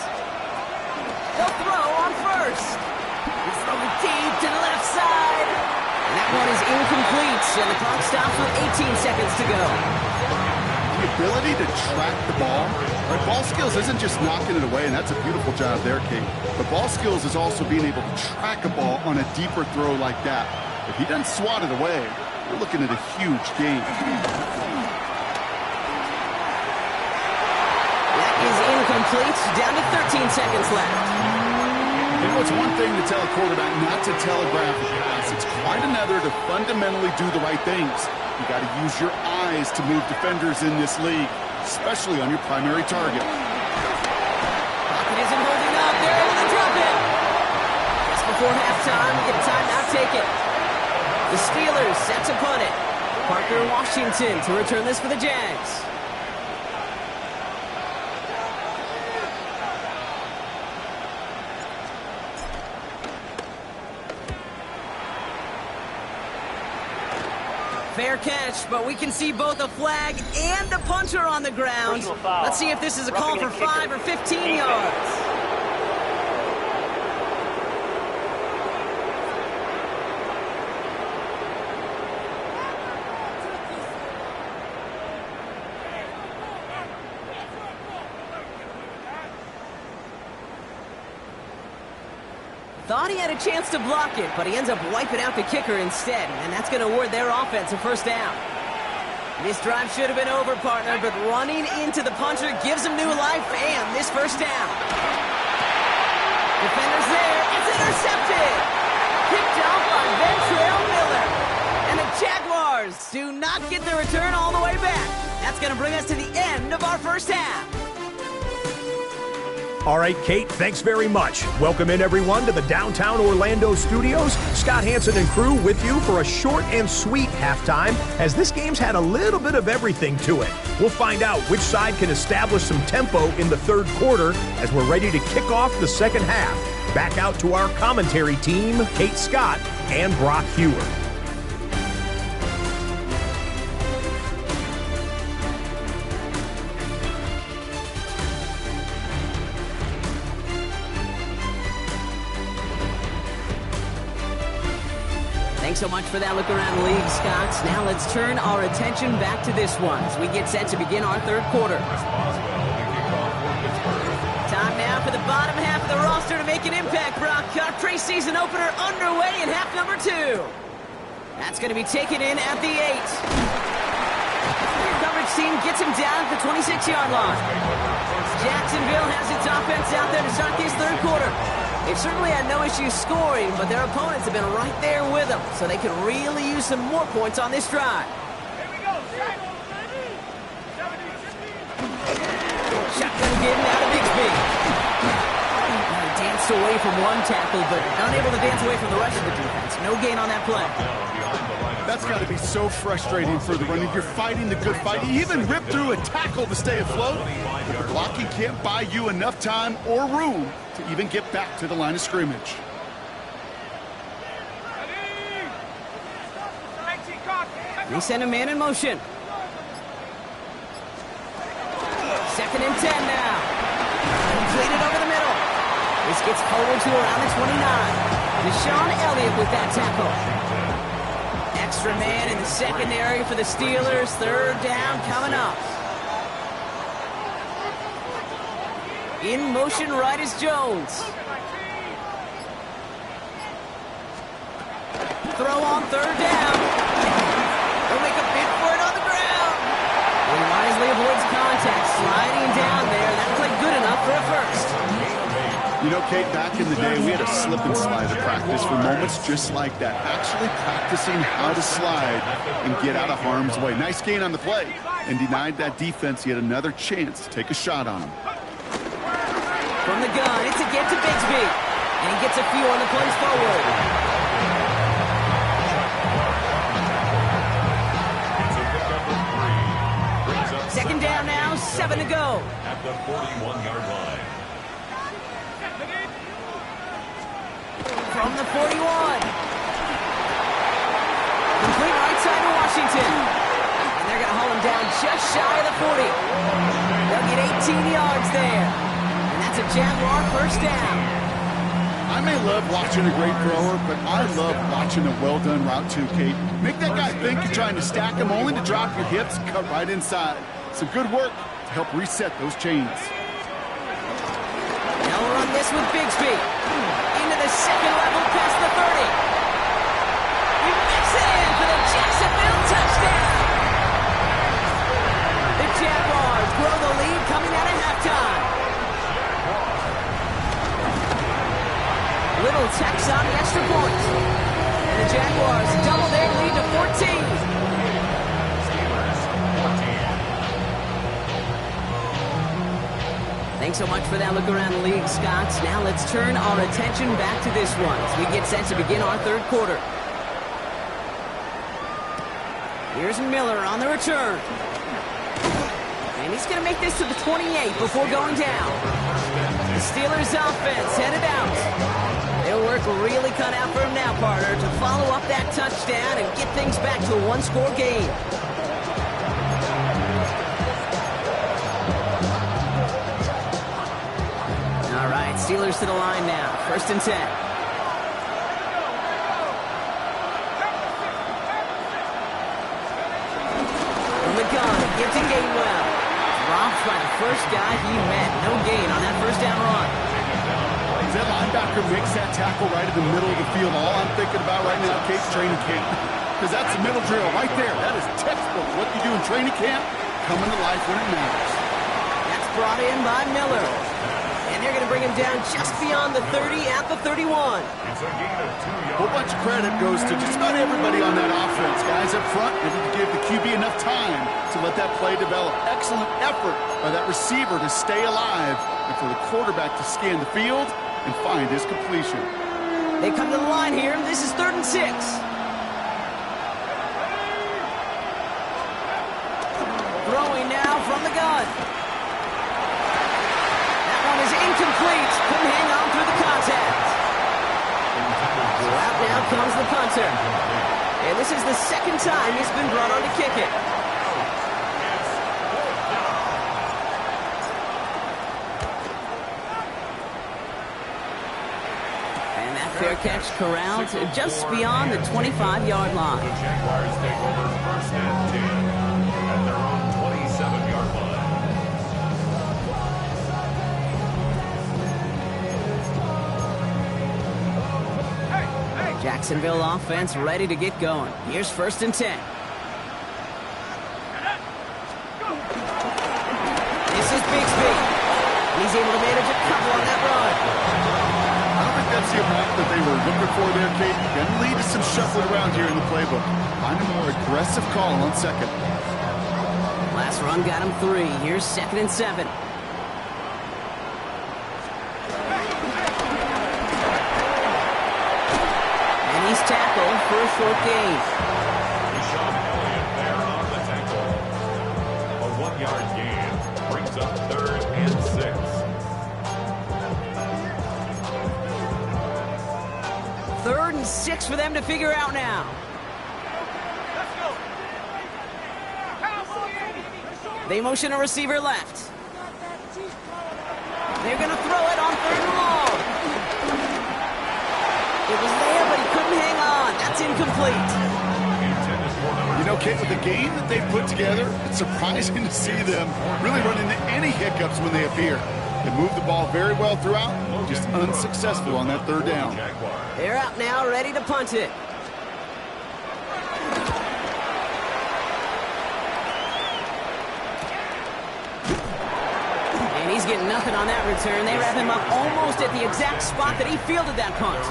They'll throw on first. He's throwing deep to the left side. And that one is incomplete, and the clock stops with 18 seconds to go. The ability to track the ball. Right, ball skills isn't just knocking it away, and that's a beautiful job there, Kate. But ball skills is also being able to track a ball on a deeper throw like that. If he doesn't swat it away, we're looking at a huge game. That is incomplete. Down to 13 seconds left. You know, it's one thing to tell a quarterback not to telegraph a pass. It's quite another to fundamentally do the right things. You got to use your eyes to move defenders in this league, especially on your primary target. Pocket isn't holding up. They're able to drop it. Just before halftime, we get a timeout taken. The Steelers set to punt it. Parker Washington to return this for the Jags. Fair catch, but we can see both a flag and the punter on the ground. Let's see if this is a call for 5 or 15 yards. Thought he had a chance to block it, but he ends up wiping out the kicker instead, and that's going to award their offense a first down. This drive should have been over, partner, but running into the punter gives him new life and this first down. Defender's there. It's intercepted. Picked off by Ventrell Miller. And the Jaguars do not get the return all the way back. That's going to bring us to the end of our first half. All right, Kate, thanks very much. Welcome in, everyone, to the downtown Orlando studios. Scott Hansen and crew with you for a short and sweet halftime, as this game's had a little bit of everything to it. We'll find out which side can establish some tempo in the third quarter as we're ready to kick off the second half. Back out to our commentary team, Kate Scott and Brock Hewer. Thanks so much for that look around the league, Scott. Now let's turn our attention back to this one as we get set to begin our third quarter. Time now for the bottom half of the roster to make an impact, Brock. Our preseason opener underway in half number 2. That's going to be taken in at the 8. Your coverage team gets him down at the 26-yard line. Jacksonville has its offense out there to start this third quarter. They've certainly had no issues scoring, but their opponents have been right there with them, so they could really use some more points on this drive. Shotgun getting out of Bixby. Danced away from one tackle, but unable to dance away from the rest of the defense. No gain on that play. That's got to be so frustrating for the running. You're fighting the good fight. You even rip through a tackle to stay afloat. But the blocking can't buy you enough time or room to even get back to the line of scrimmage. We send a man in motion. 2nd and 10 now. Completed over the middle. This gets forward to around the 29. Deshaun Elliott with that tackle. Extra man in the secondary for the Steelers. Third down coming up. In motion right is Jones. Throw on third down. They'll make a bid for it on the ground. He wisely avoids contact. Sliding down there. That played good enough for a first. You know, Kate, back in the day, we had a slip and slide to practice for moments just like that. Actually practicing how to slide and get out of harm's way. Nice gain on the play, and denied that defense yet another chance to take a shot on him. From the gun, it's a get to Bigsby. And he gets a few on the plays forward. Second down now, 7 to go. At the 41-yard line. From the 41. Complete right side to Washington. And they're going to haul him down just shy of the 40. They'll get 18 yards there. And that's a Jaguar first down. I may love watching a great thrower, but I love watching a well-done route too, Kate. Make that guy think you're trying to stack him only to drop your hips and cut right inside. Some good work to help reset those chains. Now we'll run this with Bigsby. Into the second level past the 30. He makes it in for the Jacksonville touchdown. The Jaguars grow the lead coming out of halftime. Little Tex on the extra point. And the Jaguars double their lead to 14. Thanks so much for that look around the league, Scott. Now let's turn our attention back to this one as we get set to begin our third quarter. Here's Miller on the return. And he's going to make this to the 28 before going down. The Steelers offense headed out. They'll work really cut out for him now, partner, to follow up that touchdown and get things back to a one-score game. All right, Steelers to the line now. 1st and 10. From the gun, gives to Gainwell. Dropped by the first guy he met. No gain on that first down run. That linebacker makes that tackle right in the middle of the field. All I'm thinking about right now, Kate's training camp. Because that's the middle drill right there. That is textbook. What you do in training camp, coming to life when it matters. That's brought in by Miller. And they're going to bring him down just beyond the 30 at the 31. A whole bunch of credit goes to just about everybody on that offense. Guys up front, able to give the QB enough time to let that play develop. Excellent effort by that receiver to stay alive and for the quarterback to scan the field and find his completion. They come to the line here. This is 3rd and 6. Throwing now from the gun. That one is incomplete. Couldn't hang on through the contact. So out now comes the punter. And this is the second time he's been brought on to kick it. Fair catch corralled just beyond the 25-yard line. The Jaguars take over 1st and 10 at their own 27-yard line. Jacksonville offense ready to get going. Here's 1st and 10. This is Bigsby. He's able to manage a couple on that run. That's the amount that they were looking for there, Kate. Going to lead to some shuffling around here in the playbook. Find a more aggressive call on 2nd. Last run got him 3. Here's 2nd and 7. And he's tackled for a short gain. Sean Elliott there on the tackle. A 1-yard gain brings up 3rd and 6. 3rd and 6 for them to figure out now. They motion a receiver left. They're going to throw it on 3rd and long. It was there, but he couldn't hang on. That's incomplete. You know, Kate, with the game that they've put together, it's surprising to see them really run into any hiccups when they appear. They moved the ball very well throughout, just unsuccessful on that 3rd down. They're out now, ready to punt it. And he's get nothing on that return. They wrap him up almost at the exact spot that he fielded that punt.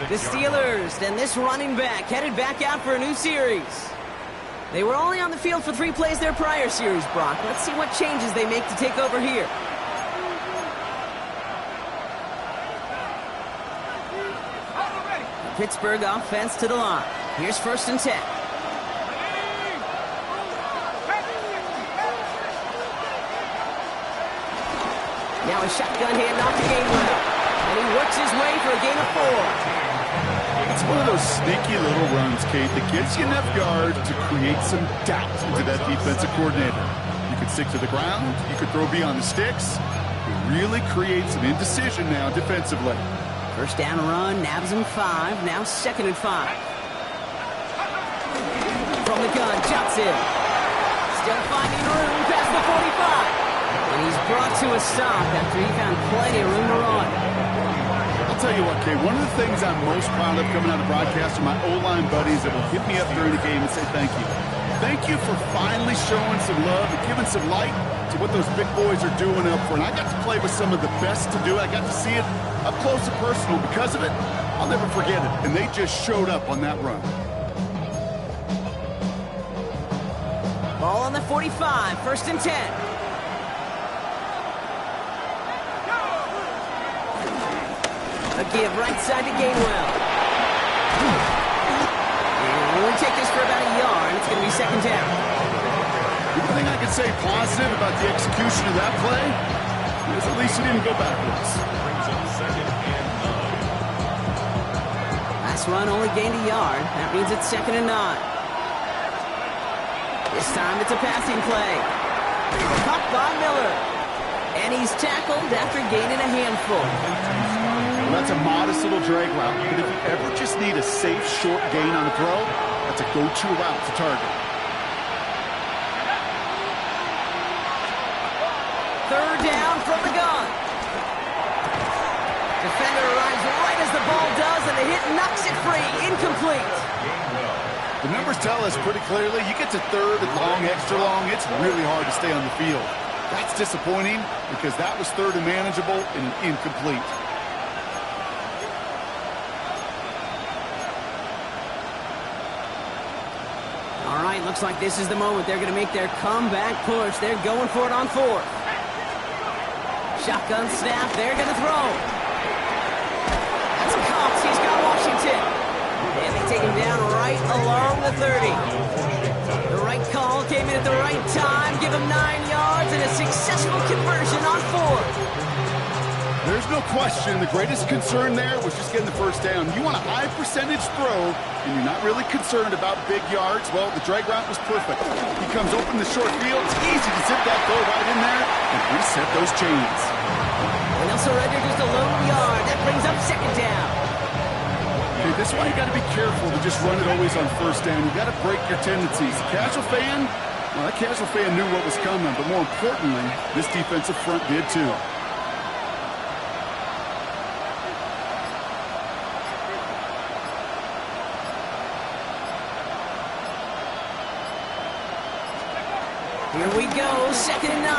The Steelers and this running back headed back out for a new series. They were only on the field for 3 plays their prior series, Brock. Let's see what changes they make to take over here. The Pittsburgh offense to the line. Here's 1st and 10. Now a shotgun handoff to Gainwell. And he works his way for a gain of 4. It's one of those sneaky little runs, Kate, that gets you enough yards to create some doubt into that defensive coordinator. You could stick to the ground. You could throw beyond the sticks. It really creates some indecision now defensively. 1st down run, nabs him 5. Now 2nd and 5. From the gun, Johnson. Still finding room past the 45. And he's brought to a stop after he found plenty of room to run. I'll tell you what, Kay, one of the things I'm most proud of coming out of broadcast are my O-line buddies that will hit me up during the game and say thank you. Thank you for finally showing some love and giving some light to what those big boys are doing up front. I got to play with some of the best to do it. I got to see it up close and personal. Because of it, I'll never forget it. And they just showed up on that run. Ball on the 45, 1st and 10. A give right side to Gainwell. And we'll take this for about a yard. It's going to be 2nd down. The only thing I can say positive about the execution of that play is at least he didn't go backwards. Last run only gained a yard. That means it's 2nd and 9. This time it's a passing play. Caught by Miller. And he's tackled after gaining a handful. Well, that's a modest little drag route, but if you ever just need a safe, short gain on a throw, that's a go-to route to target. 3rd down from the gun. Defender arrives right as the ball does, and the hit knocks it free. Incomplete. The numbers tell us pretty clearly, you get to 3rd and long, extra long, it's really hard to stay on the field. That's disappointing because that was 3rd and manageable and an incomplete. All right, looks like this is the moment they're going to make their comeback push. They're going for it on 4th. Shotgun snap, they're going to throw. That's Cox, he's got Washington. And they take him down right along the 30. The right call came in at the right time, give him 9 yards and a successful conversion on 4th. There's no question the greatest concern there was just getting the 1st down. You want a high percentage throw, and you're not really concerned about big yards. Well, the drag route was perfect. He comes open the short field. It's easy to zip that throw right in there and reset those chains. And they'll surrender just a lone yard. That brings up 2nd down. Okay, this is why you got to be careful to just run it always on 1st down. You got to break your tendencies. Casual fan, well, that casual fan knew what was coming, but more importantly, this defensive front did too. Here we go, 2nd and 9.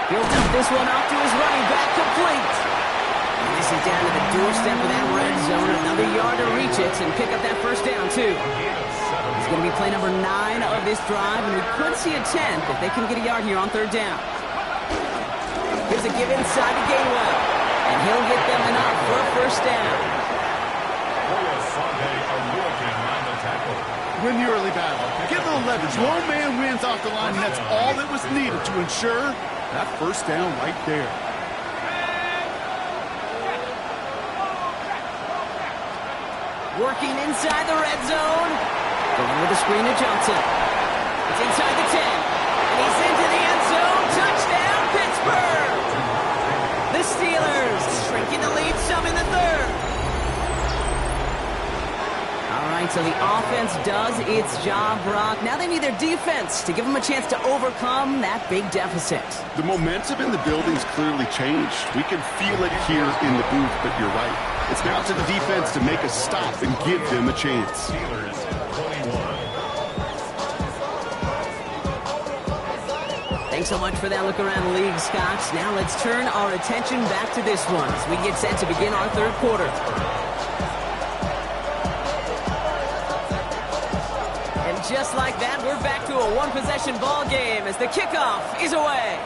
He'll dump this one off to his running back, complete. And this is down to the doorstep of that red zone. Another yard to reach it and pick up that 1st down, too. It's going to be play number 9 of this drive, and we could see a 10th if they can get a yard here on 3rd down. Here's a give inside to Gainwell, and he'll get them enough for a 1st down. Win the early battle. Get a little leverage. Lone man wins off the line, and that's all that was needed to ensure that 1st down right there. Working inside the red zone. Going with a screen to Johnson. It's inside the 10. And he's into the end zone. Touchdown, Pittsburgh! The Steelers shrinking the lead some in the 3rd. All right, so the offense does its job, Brock. Now they need their defense to give them a chance to overcome that big deficit. The momentum in the building's clearly changed. We can feel it here in the booth, but you're right. It's now to the defense to make a stop and give them a chance. They Thanks so much for that look around the league, Scott. Now let's turn our attention back to this one as we get set to begin our third quarter. And just like that, we're back to a one-possession ball game as the kickoff is away.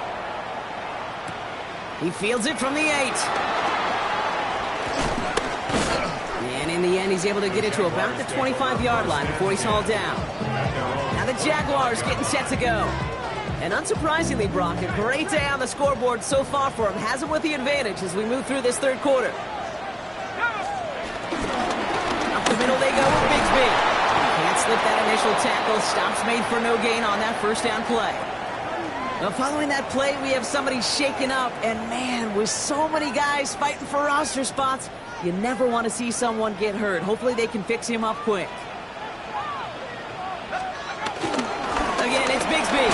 He fields it from the 8. And in the end, he's able to get it to about the 25-yard line before he's hauled down. Now the Jaguars getting set to go. And unsurprisingly, Brock, a great day on the scoreboard so far for him. Has him with the advantage as we move through this third quarter. Up the middle they go with Bigsby. Can't slip that initial tackle. Stops made for no gain on that first down play. Now following that play, we have somebody shaken up. And man, with so many guys fighting for roster spots, you never want to see someone get hurt. Hopefully they can fix him up quick. Again, it's Bigsby.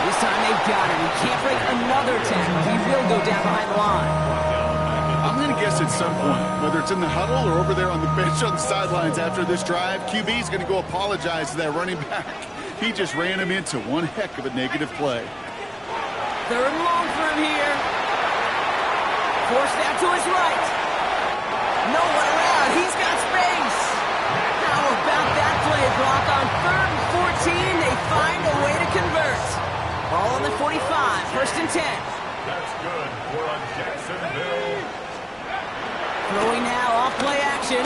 This time they've got him. He can't break another tackle. He will go down behind the line. I'm going to guess at some point, whether it's in the huddle or over there on the bench on the sidelines after this drive, QB is going to go apologize to that running back. He just ran him into one heck of a negative play. Third and long for him here. Forced out to his right. No one around. He's got space. How about that play, Brock? On 3rd and 14, they find a way to convert. Ball on the 45, 1st and 10. That's good for a Jacksonville. Throwing now off play action.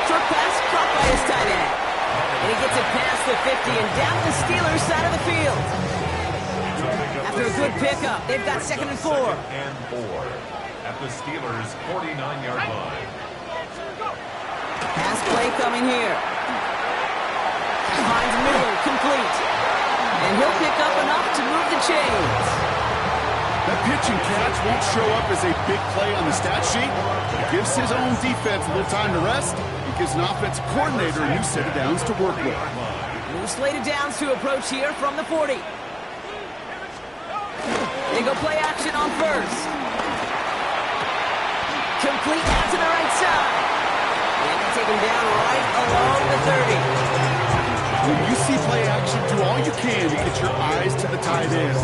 Short pass caught by his tight end. And he gets it past the 50 and down the Steelers' side of the field. After a good pickup, they've got 2nd and 4. And 4 at the Steelers' 49-yard line. Pass play coming here. Finds Miller, complete. And he'll pick up enough to move the chains. That pitch and catch won't show up as a big play on the stat sheet. It gives his own defense a little time to rest. It gives an offensive coordinator a new set of downs to work with. New slated downs to approach here from the 40. They go play action on 1st. Complete out to the right side. And they take him down right along the 30. When you see play action, do all you can to get your eyes to the tight end,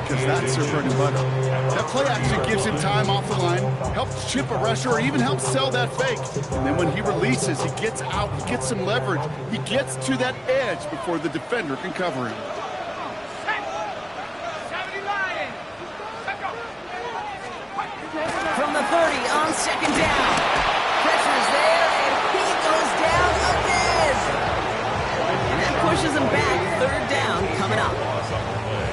because that's their bread and butter. That play action gives him time off the line, helps chip a rusher, or even helps sell that fake. And then when he releases, he gets out, he gets some leverage. He gets to that edge before the defender can cover him. From the 30 on 2nd down. Pressure's there, and he goes down again. And that pushes him back. 3rd down coming up.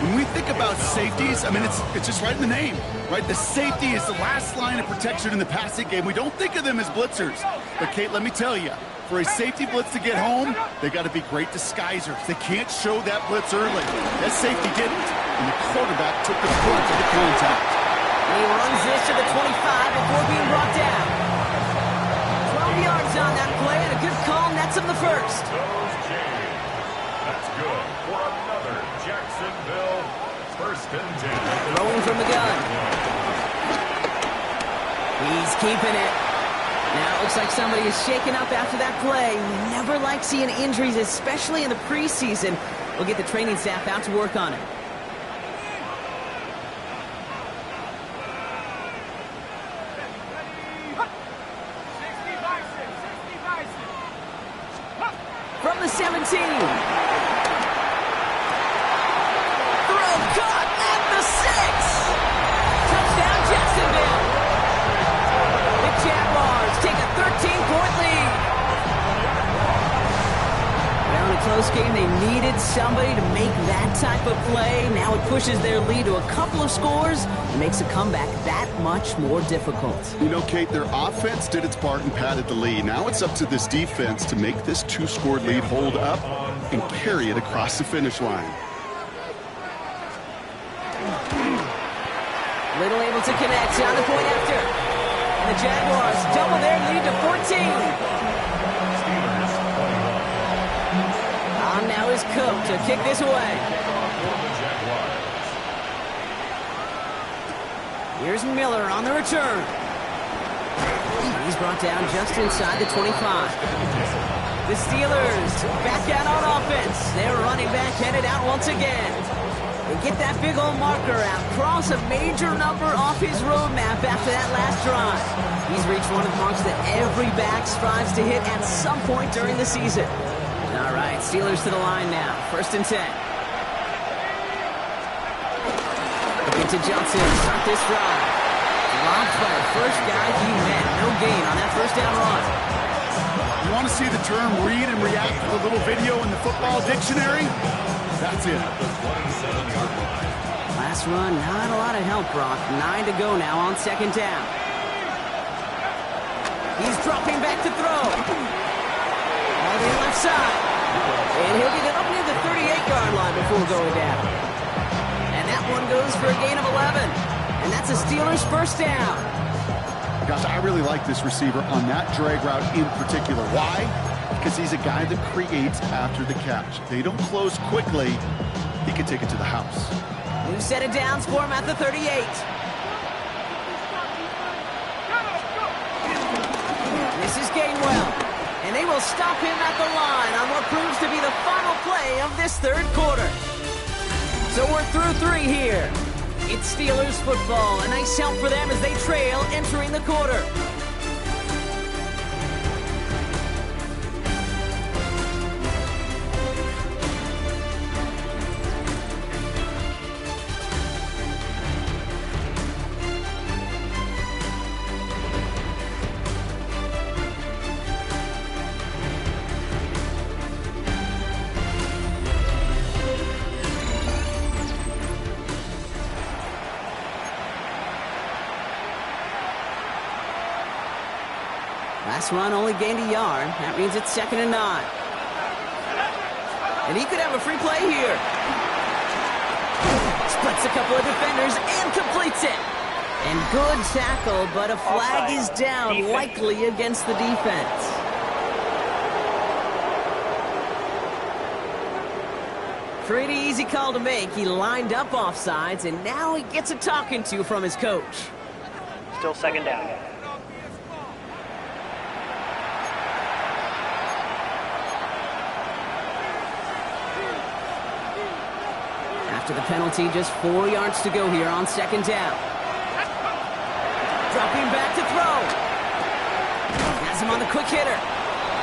When we think about safeties, I mean, it's just right in the name, right? The safety is the last line of protection in the passing game. We don't think of them as blitzers. But, Kate, let me tell you, for a safety blitz to get home, they got to be great disguisers. They can't show that blitz early. That safety didn't, and the quarterback took the brunt of the contact. He runs this to the 25 before being brought down. 12 yards on that play, and a good call nets him the 1st. That's good for another Jacksonville 1st and 10. Throwing from the gun. He's keeping it. Now it looks like somebody is shaken up after that play. We never like seeing injuries, especially in the preseason. We'll get the training staff out to work on it. From the 17. Throw caught at the 6. Touchdown Jacksonville. The Jaguars take a 13-point lead. Well, in a close game, they needed somebody to make that type of play. Now it pushes their lead to a couple of scores and makes a comeback that much more difficult. You know, Kate, their offense did its part and padded the lead. Now it's up to this defense to make this 2-score lead hold up and carry it across the finish line. Little able to connect on the point after. And the Jaguars double their lead to 14. On now is Cook to kick this away. Here's Miller on the return. He's brought down just inside the 25. The Steelers back out on offense. Their running back headed out once again. They get that big old marker out, cross a major number off his roadmap after that last drive. He's reached one of the marks that every back strives to hit at some point during the season. All right, Steelers to the line now. 1st and 10. Into Johnson, start this drive. Blocked by the first guy he met. No gain on that first down run. You want to see the term read and react to the little video in the football dictionary? That's it. Last run, not a lot of help, Brock. 9 to go now on 2nd down. He's dropping back to throw. All the left side. And he'll get it up near the 38-yard line before going down. And that one goes for a gain of 11. And that's a Steelers first down. Gosh, I really like this receiver on that drag route in particular. Why? Because he's a guy that creates after the catch. They don't close quickly. He can take it to the house. New set of downs for him at the 38. This is Gainwell. And they will stop him at the line on what proves to be the final play of this 3rd quarter. So we're through 3 here. It's Steelers football. A nice help for them as they trail entering the quarter. Last run only gained a yard. That means it's 2nd and 9. And he could have a free play here. Splits a couple of defenders and completes it. And good tackle, but a flag is down, likely against the defense. Pretty easy call to make. He lined up offsides, and now he gets a talking to from his coach. Still 2nd down. After the penalty, just 4 yards to go here on 2nd down. Dropping back to throw. Has him on the quick hitter.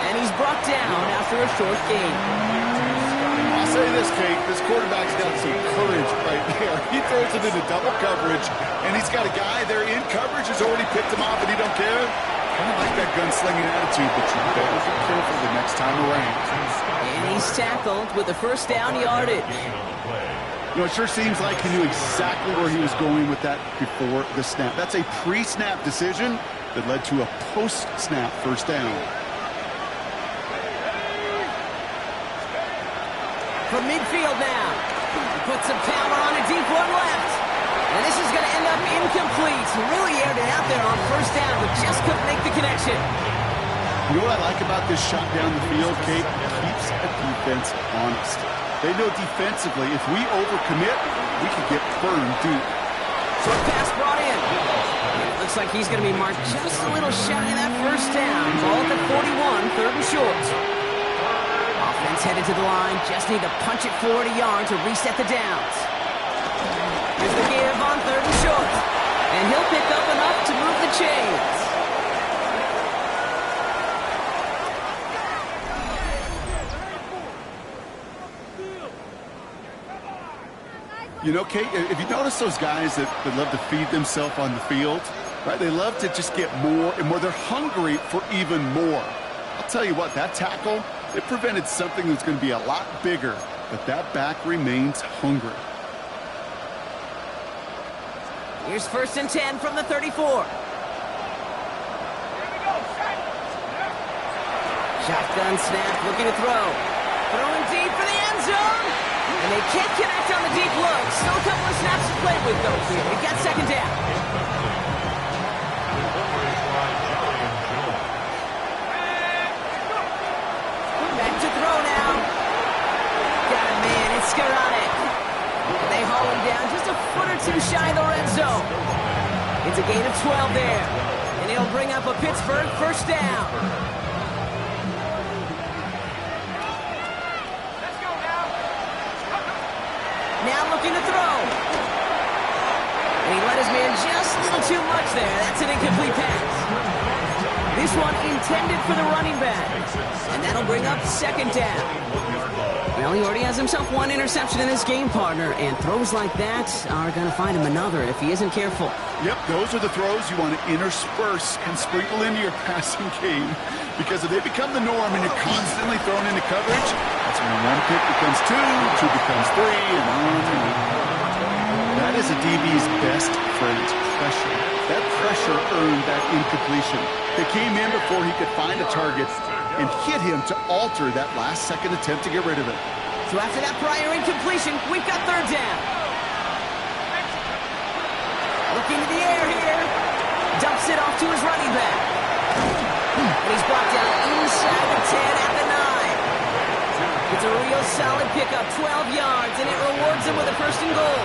And he's brought down after a short gain. I'll say this, Kate. This quarterback's got some courage right there. He throws it into double coverage, and he's got a guy there in coverage who's already picked him off, and he don't care. Kind of like that gunslinging attitude, but you better be careful the next time around. And he's tackled with a first down yardage. You know, it sure seems like he knew exactly where he was going with that before the snap. That's a pre-snap decision that led to a post-snap first down. From midfield now. He puts some power on a deep one left. And this is going to end up incomplete. Really aired it out there on first down, but just couldn't make the connection. You know what I like about this shot down the field, Kate? It keeps the defense honest. They know defensively, if we overcommit, we can get burned deep. Short pass brought in. Looks like he's going to be marked just a little shy of that first down. Ball at the 41, 3rd and short. Offense headed to the line. Just need to punch it 40 yards to reset the downs. Here's the give on 3rd and short. And he'll pick up enough to move the chains. You know, Kate, if you notice those guys that love to feed themselves on the field, right? They love to just get more and more. They're hungry for even more. I'll tell you what, that tackle, it prevented something that's going to be a lot bigger, but that back remains hungry. Here's 1st and 10 from the 34. Shotgun snap, looking to throw. Throwing deep for the end zone. And they can't connect on the deep look. Still a couple of snaps to play with, though, here. We got 2nd down. Back to throw now. Got a man. It's Skoranek. They haul him down just a foot or two shy of the red zone. It's a gain of 12 there. And it'll bring up a Pittsburgh first down. Now looking to throw. And he let his man just a little too much there. That's an incomplete pass. This one intended for the running back. And that'll bring up second down. Well, he already has himself one interception in his game, partner, and throws like that are going to find him another if he isn't careful. Yep, those are the throws you want to intersperse and sprinkle into your passing game, because if they become the norm and you're constantly thrown into coverage, that's when one pick becomes two becomes three, and on and on. That is a DB's best friend, pressure. That pressure earned that incompletion. They came in before he could find a target and hit him to alter that last-second attempt to get rid of it. So after that prior incompletion, we've got third down. Looking to the air here. Dumps it off to his running back. And he's brought down inside the 10 at the 9. It's a real solid pickup, 12 yards, and it rewards him with a first and goal.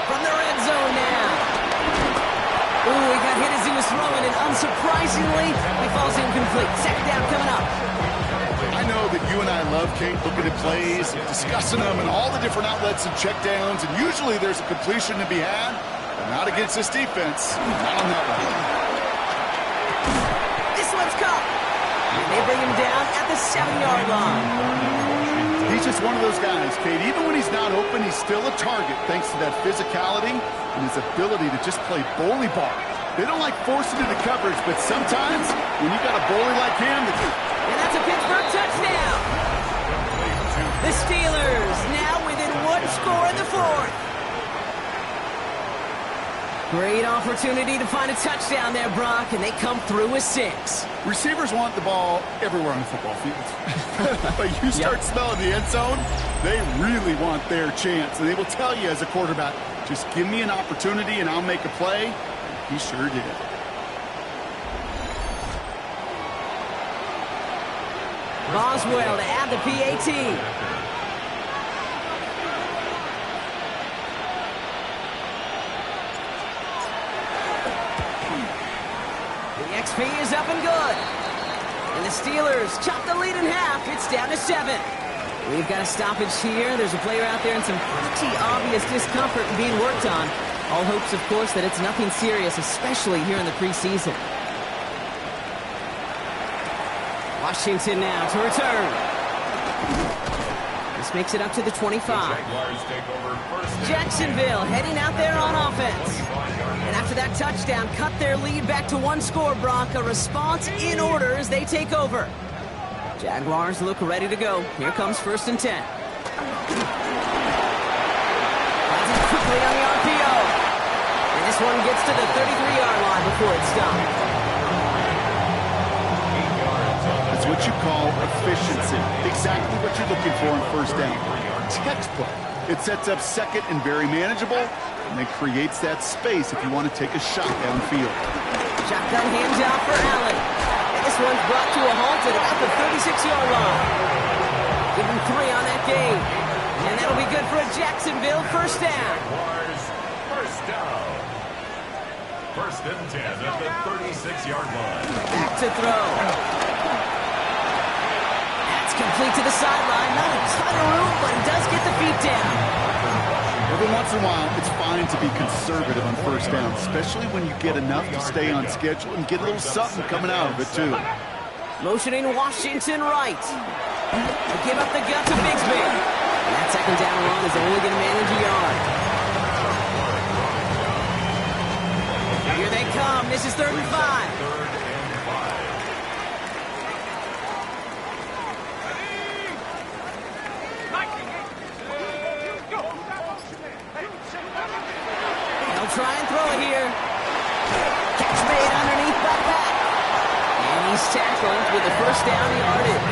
From the red zone now. Ooh, he got hit as he was throwing, and unsurprisingly, he falls incomplete. Second down coming up. I know that you and I love, Kate, looking at plays, discussing them, and all the different outlets and checkdowns, and usually there's a completion to be had, but not against this defense. Not on that one. This one's caught. And they bring him down at the 7-yard line. He's just one of those guys, Kate. Even when he's not open, he's still a target thanks to that physicality and his ability to just play bully ball. They don't like forcing into coverage, but sometimes when you got a bully like him... And that's a Pittsburgh touchdown. The Steelers now within one score in the fourth. Great opportunity to find a touchdown there, Brock, and they come through with 6. Receivers want the ball everywhere on the football field. But you start smelling the end zone, they really want their chance. And they will tell you as a quarterback, just give me an opportunity and I'll make a play. He sure did. Boswell to add the PAT. XP is up and good. And the Steelers chop the lead in half. It's down to 7. We've got a stoppage here. There's a player out there in some pretty obvious discomfort being worked on. All hopes, of course, that it's nothing serious, especially here in the preseason. Washington now to return. This makes it up to the 25. Jacksonville heading out there on offense. And after that touchdown, cut their lead back to 1 score, Brock. A response in order as they take over. Jaguars look ready to go. Here comes 1st and 10. Finds it quickly on the RPO. And this one gets to the 33-yard line before it's stopped. That's what you call efficiency. Exactly what you're looking for on 1st down. Textbook. It sets up second and very manageable, and it creates that space if you want to take a shot downfield. Shotgun handoff for Allen. And this one's brought to a halt at about the 36-yard line. Give him 3 on that game. And that'll be good for a Jacksonville 1st down. First down. 1st and 10 at the 36-yard line. Back to throw. That's complete to the sideline. Not a ton of room, but he does get the feet down. Every once in a while, it's fine to be conservative on 1st down, especially when you get enough to stay on schedule and get a little something coming out of it, too. Motioning Washington right. Give up the gut to Bigsby. And that 2nd down run is only going to manage a yard. Here they come. This is 3rd and 5. Try and throw it here. Catch made underneath by Pat. And he's tackled with the 1st down yardage.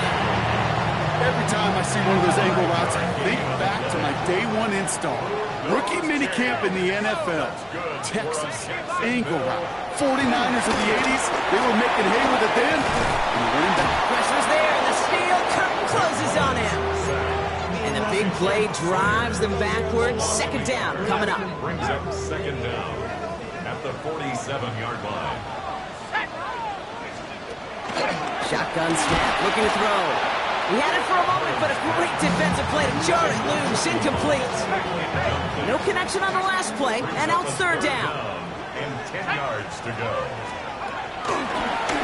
Every time I see one of those angle routes, I think back to my day 1 install. Rookie minicamp in the NFL. Texas, angle route. 49ers of the 80s, they were making hay with it then, and he went back. Pressure's there, and the steel curtain closes on him. And the big play drives them backwards. 2nd down coming up. Brings up 2nd down at the 47-yard line. Shotgun snap, looking to throw. He had it for a moment, but a great defensive play to jar it loose. Incomplete. No connection on the last play, and now it's third down. And 10 yards to go.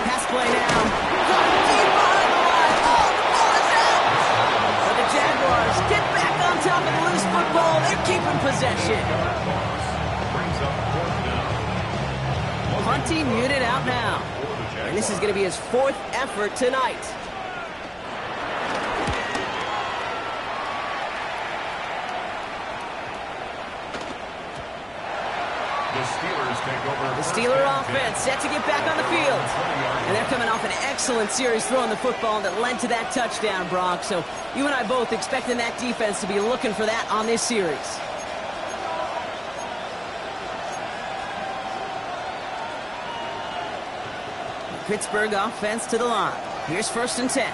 Pass play now. Got it deep behind the line. Oh, the ball is out. But the Jaguars get back on top of the loose football. They're keeping possession. Brings up fourth down. Punting unit out now. And this is going to be his fourth effort tonight. The Steeler offense set to get back on the field. And they're coming off an excellent series throwing the football that led to that touchdown, Brock. So you and I both expecting that defense to be looking for that on this series. The Pittsburgh offense to the line. Here's 1st and 10.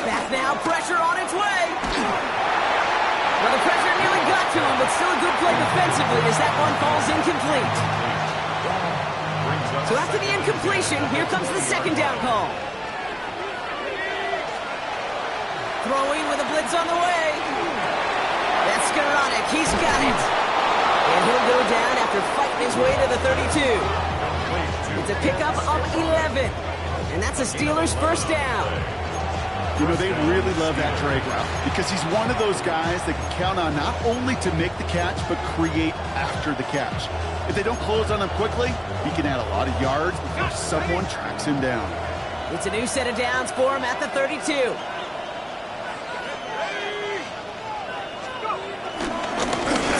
Back now, pressure on its way. Well, the pressure nearly got to him, but still a good play defensively as that one falls incomplete. So after the incompletion, here comes the 2nd down call. Throwing with a blitz on the way. That's Skoranek. He's got it. And he'll go down after fighting his way to the 32. It's a pickup of 11. And that's a Steelers' 1st down. You know, they really love that drag route because he's one of those guys that can count on not only to make the catch, but create after the catch. If they don't close on him quickly, he can add a lot of yards before someone tracks him down. It's a new set of downs for him at the 32.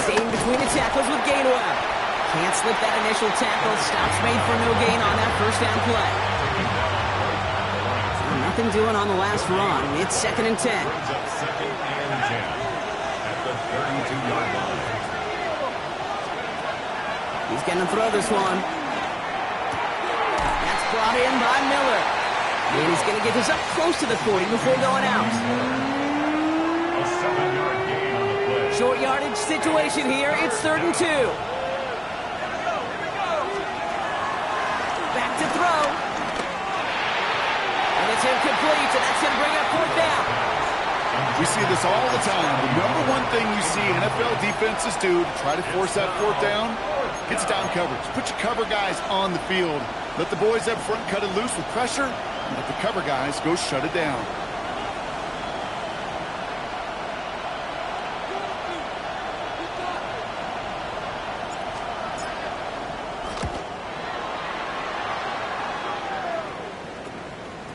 Staying between the tackles with Gainwell. Can't slip that initial tackle. Stops made for no gain on that 1st down play. Nothing doing on the last run. It's 2nd and 10. Brings up 2nd and 10 at the 32-yard line. He's going to throw this one. That's brought in by Miller. And he's going to get this up close to the 40 before going out. A 7-yard gain on the play. Short yardage situation here. It's 3rd and 2. Back to throw. And it's incomplete, and that's going to bring up 4th down. We see this all the time. The number one thing you see NFL defenses do to try to force that 4th down, it's down coverage. Put your cover guys on the field. Let the boys up front cut it loose with pressure, and let the cover guys go shut it down.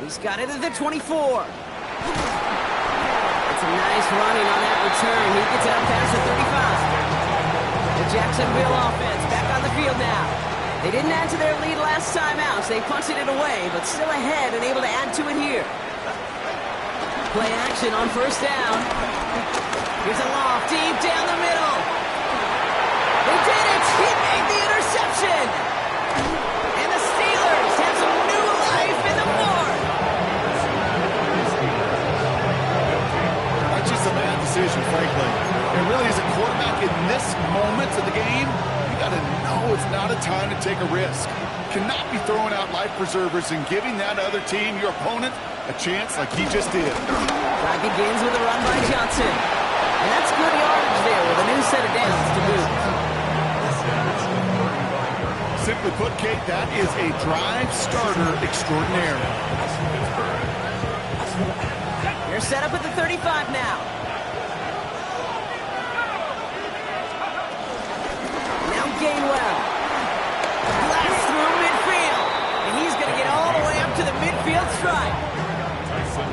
He's got it at the 24. It's a nice running on that return. He gets out past the 35. The Jacksonville offense back on the field now. They didn't add to their lead last time out, so they punted it away, but still ahead and able to add to it here. Play action on 1st down. Here's a loft deep down the middle. They did it! He made the interception! And the Steelers have some new life in the 4th. That's just a bad decision, frankly. And really, as a quarterback in this moment of the game, you got to know it's not a time to take a risk. Cannot be throwing out life preservers and giving that other team, your opponent, a chance like he just did. Drive begins with a run by Johnson. And that's good yardage there with a new set of downs to boot. Simply put, Kate, that is a drive starter extraordinaire. They're set up at the 35 now. Now Gainwell. Blast through midfield. And he's going to get all the way up to the midfield stripe.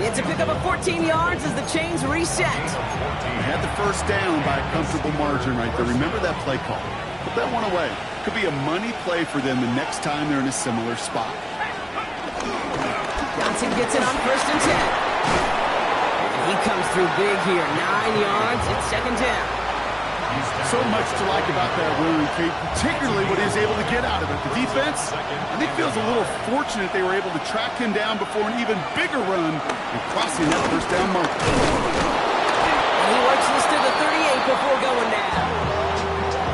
It's a pickup of 14 yards as the chains reset. They had the 1st down by a comfortable margin right there. Remember that play call. Put that one away. Could be a money play for them the next time they're in a similar spot. Johnson gets it on 1st and 10. And he comes through big here. 9 yards. It's 2nd down. So much to like about that run, Kate, particularly what he was able to get out of it. The defense, I think, feels a little fortunate they were able to track him down before an even bigger run and crossing that 1st down mark. And he works this to the 38 before going down.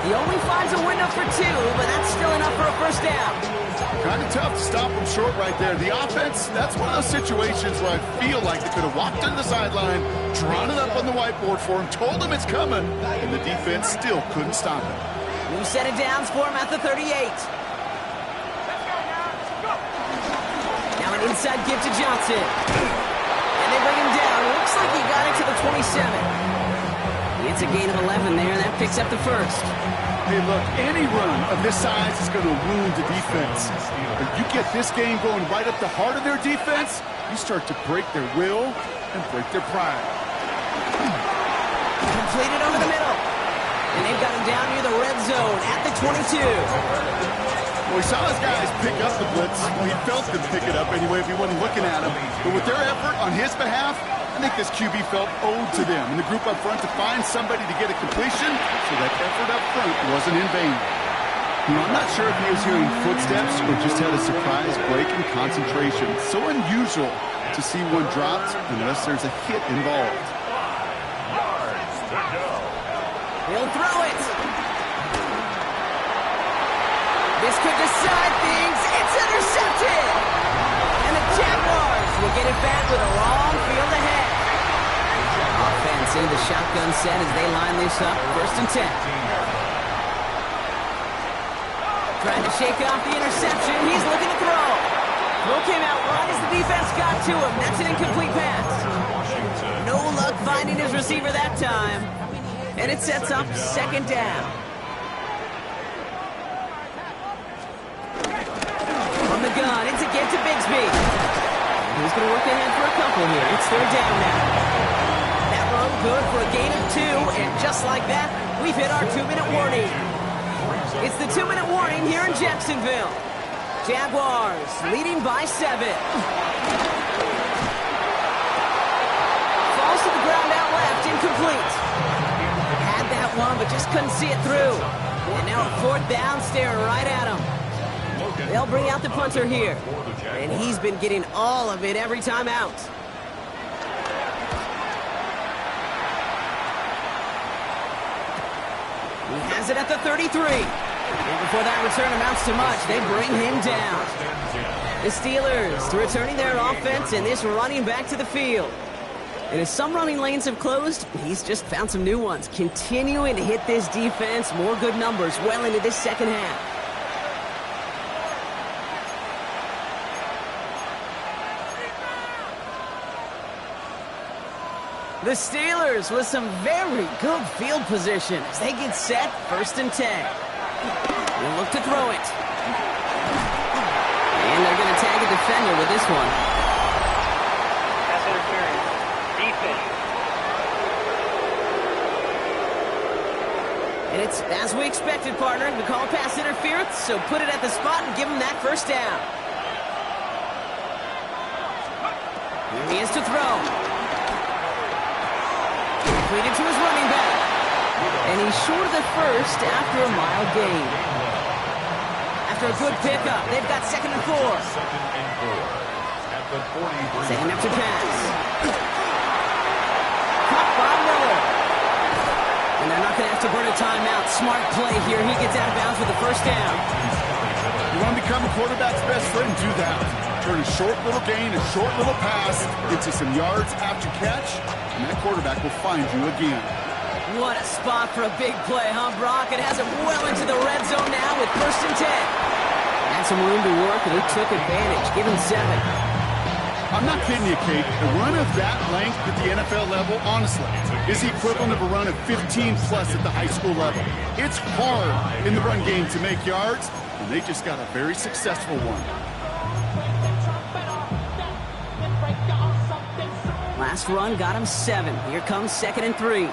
He only finds a window for 2, but that's still enough for a first down. Kind of tough to stop him short right there. The offense, that's one of those situations where I feel like they could have walked to the sideline, drawn it up on the whiteboard for him, told him it's coming, and the defense still couldn't stop it. New set of downs for him at the 38. Now an inside give to Johnson. And they bring him down. Looks like he got it to the 27. It's a gain of 11 there, and that picks up the first. Hey, look, any run of this size is going to wound the defense. But you get this game going right up the heart of their defense, you start to break their will and break their pride. Completed over the middle. And they've got him down near the red zone at the 22. Well, he saw his guys pick up the blitz. Well, he felt them pick it up anyway if he wasn't looking at him. But with their effort on his behalf, I think this QB felt owed to them and the group up front to find somebody to get a completion, so that effort up front wasn't in vain. You know, I'm not sure if he was hearing footsteps or just had a surprise break in concentration. So unusual to see one dropped unless there's a hit involved. He'll throw it. This could decide things. It's intercepted. And the Jaguars will get it back with a long field ahead. Offense in the shotgun set as they line this up. 1st and 10. Trying to shake off the interception. He's looking to throw. Throw came out right as the defense got to him. That's an incomplete pass. No luck finding his receiver that time. And it sets up 2nd down. From the gun, it's a give to Bigsby. He's going to work ahead for a couple here. It's 3rd down now. That run good for a gain of 2, and just like that, we've hit our 2-minute warning. It's the 2-minute warning here in Jacksonville. Jaguars leading by 7. Falls to the ground out left, incomplete. Had that one, but just couldn't see it through. And now a 4th down, staring right at him. They'll bring out the punter here. And he's been getting all of it every time out. He has it at the 33. And before that return amounts to much, they bring him down. The Steelers returning their offense and this running back to the field. And as some running lanes have closed, he's just found some new ones, continuing to hit this defense, more good numbers well into this 2nd half. The Steelers with some very good field position as they get set, 1st and 10. They'll look to throw it. And they're going to tag a defender with this one. Pass interference. Defense. And it's as we expected, partner. We call pass interference, so put it at the spot and give him that 1st down. Here he is to throw. Completed to his running back. And he's short of the first after a mile gain. After a good pickup, they've got 2nd and 4. Second after pass. Caught by Miller. And they're not going to have to burn a timeout. Smart play here. He gets out of bounds with the 1st down. You want to become a quarterback's best friend? Do that. Turn a short little gain, a short little pass, gets you some yards after catch, and that quarterback will find you again. What a spot for a big play, huh, Brock? It has it well into the red zone now with 1st and 10. Had some room to work, and he took advantage. Give him 7. I'm not kidding you, Kate. A run of that length at the NFL level, honestly, is the equivalent of a run of 15-plus at the high school level. It's hard in the run game to make yards, and they just got a very successful one. Last run got him 7. Here comes 2nd and 3.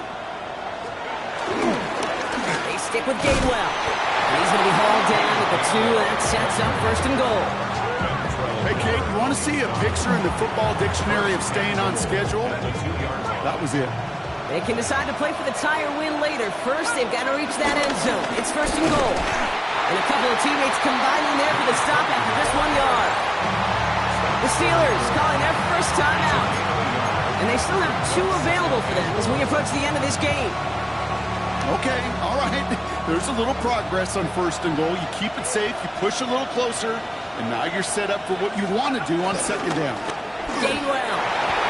They stick with Gainwell. And he's going to be hauled down at the 2, and that sets up 1st and goal. Hey, Kate, you want to see a picture in the football dictionary of staying on schedule? That was it. They can decide to play for the tie or win later. First, they've got to reach that end zone. It's 1st and goal. And a couple of teammates combining there for the stop after just 1 yard. The Steelers calling their first timeout. And they still have 2 available for them as we approach the end of this game. Okay, all right. There's a little progress on 1st and goal. You keep it safe, you push a little closer, and now you're set up for what you want to do on 2nd down. Gainwell.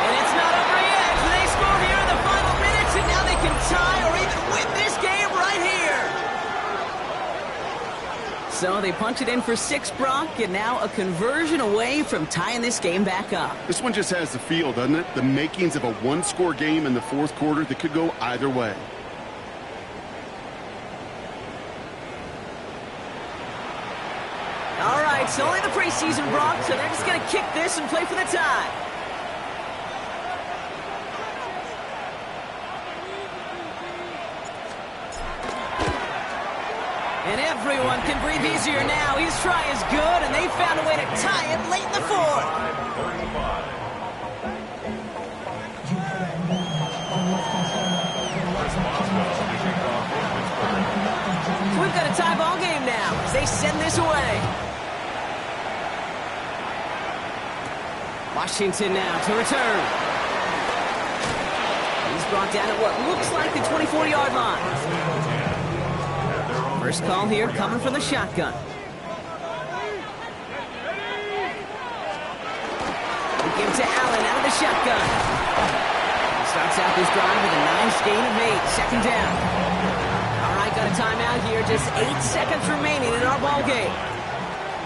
And it's not over yet. They score here in the final minutes, and now they can tie or even win this game right here. So they punch it in for 6, Brock, and now a conversion away from tying this game back up. This one just has the feel, doesn't it? The makings of a one-score game in the 4th quarter that could go either way. All right, it's only the preseason, Brock, so they're just going to kick this and play for the tie. And everyone can breathe easier now. His try is good, and they found a way to tie it late in the 4th. We've got a tie ball game now as they send this away. Washington now to return. He's brought down at what looks like the 24-yard line. First call here coming from the shotgun. We give it to Allen out of the shotgun. He starts out this drive with a nice gain of 8. 2nd down. All right, got a timeout here. Just 8 seconds remaining in our ball game.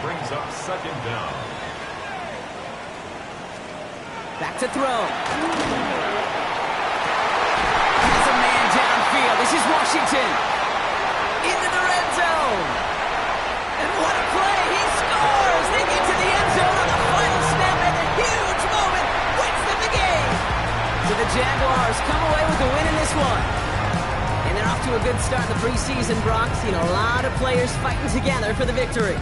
Brings up 2nd down. Back to throw. Has a man downfield. This is Washington. Into the red zone. And what a play. He scores. They get to the end zone on the final snap, and a huge moment wins them the game. So the Jaguars come away with the win in this one. And they're off to a good start in the preseason, Brock. Seen a lot of players fighting together for the victory.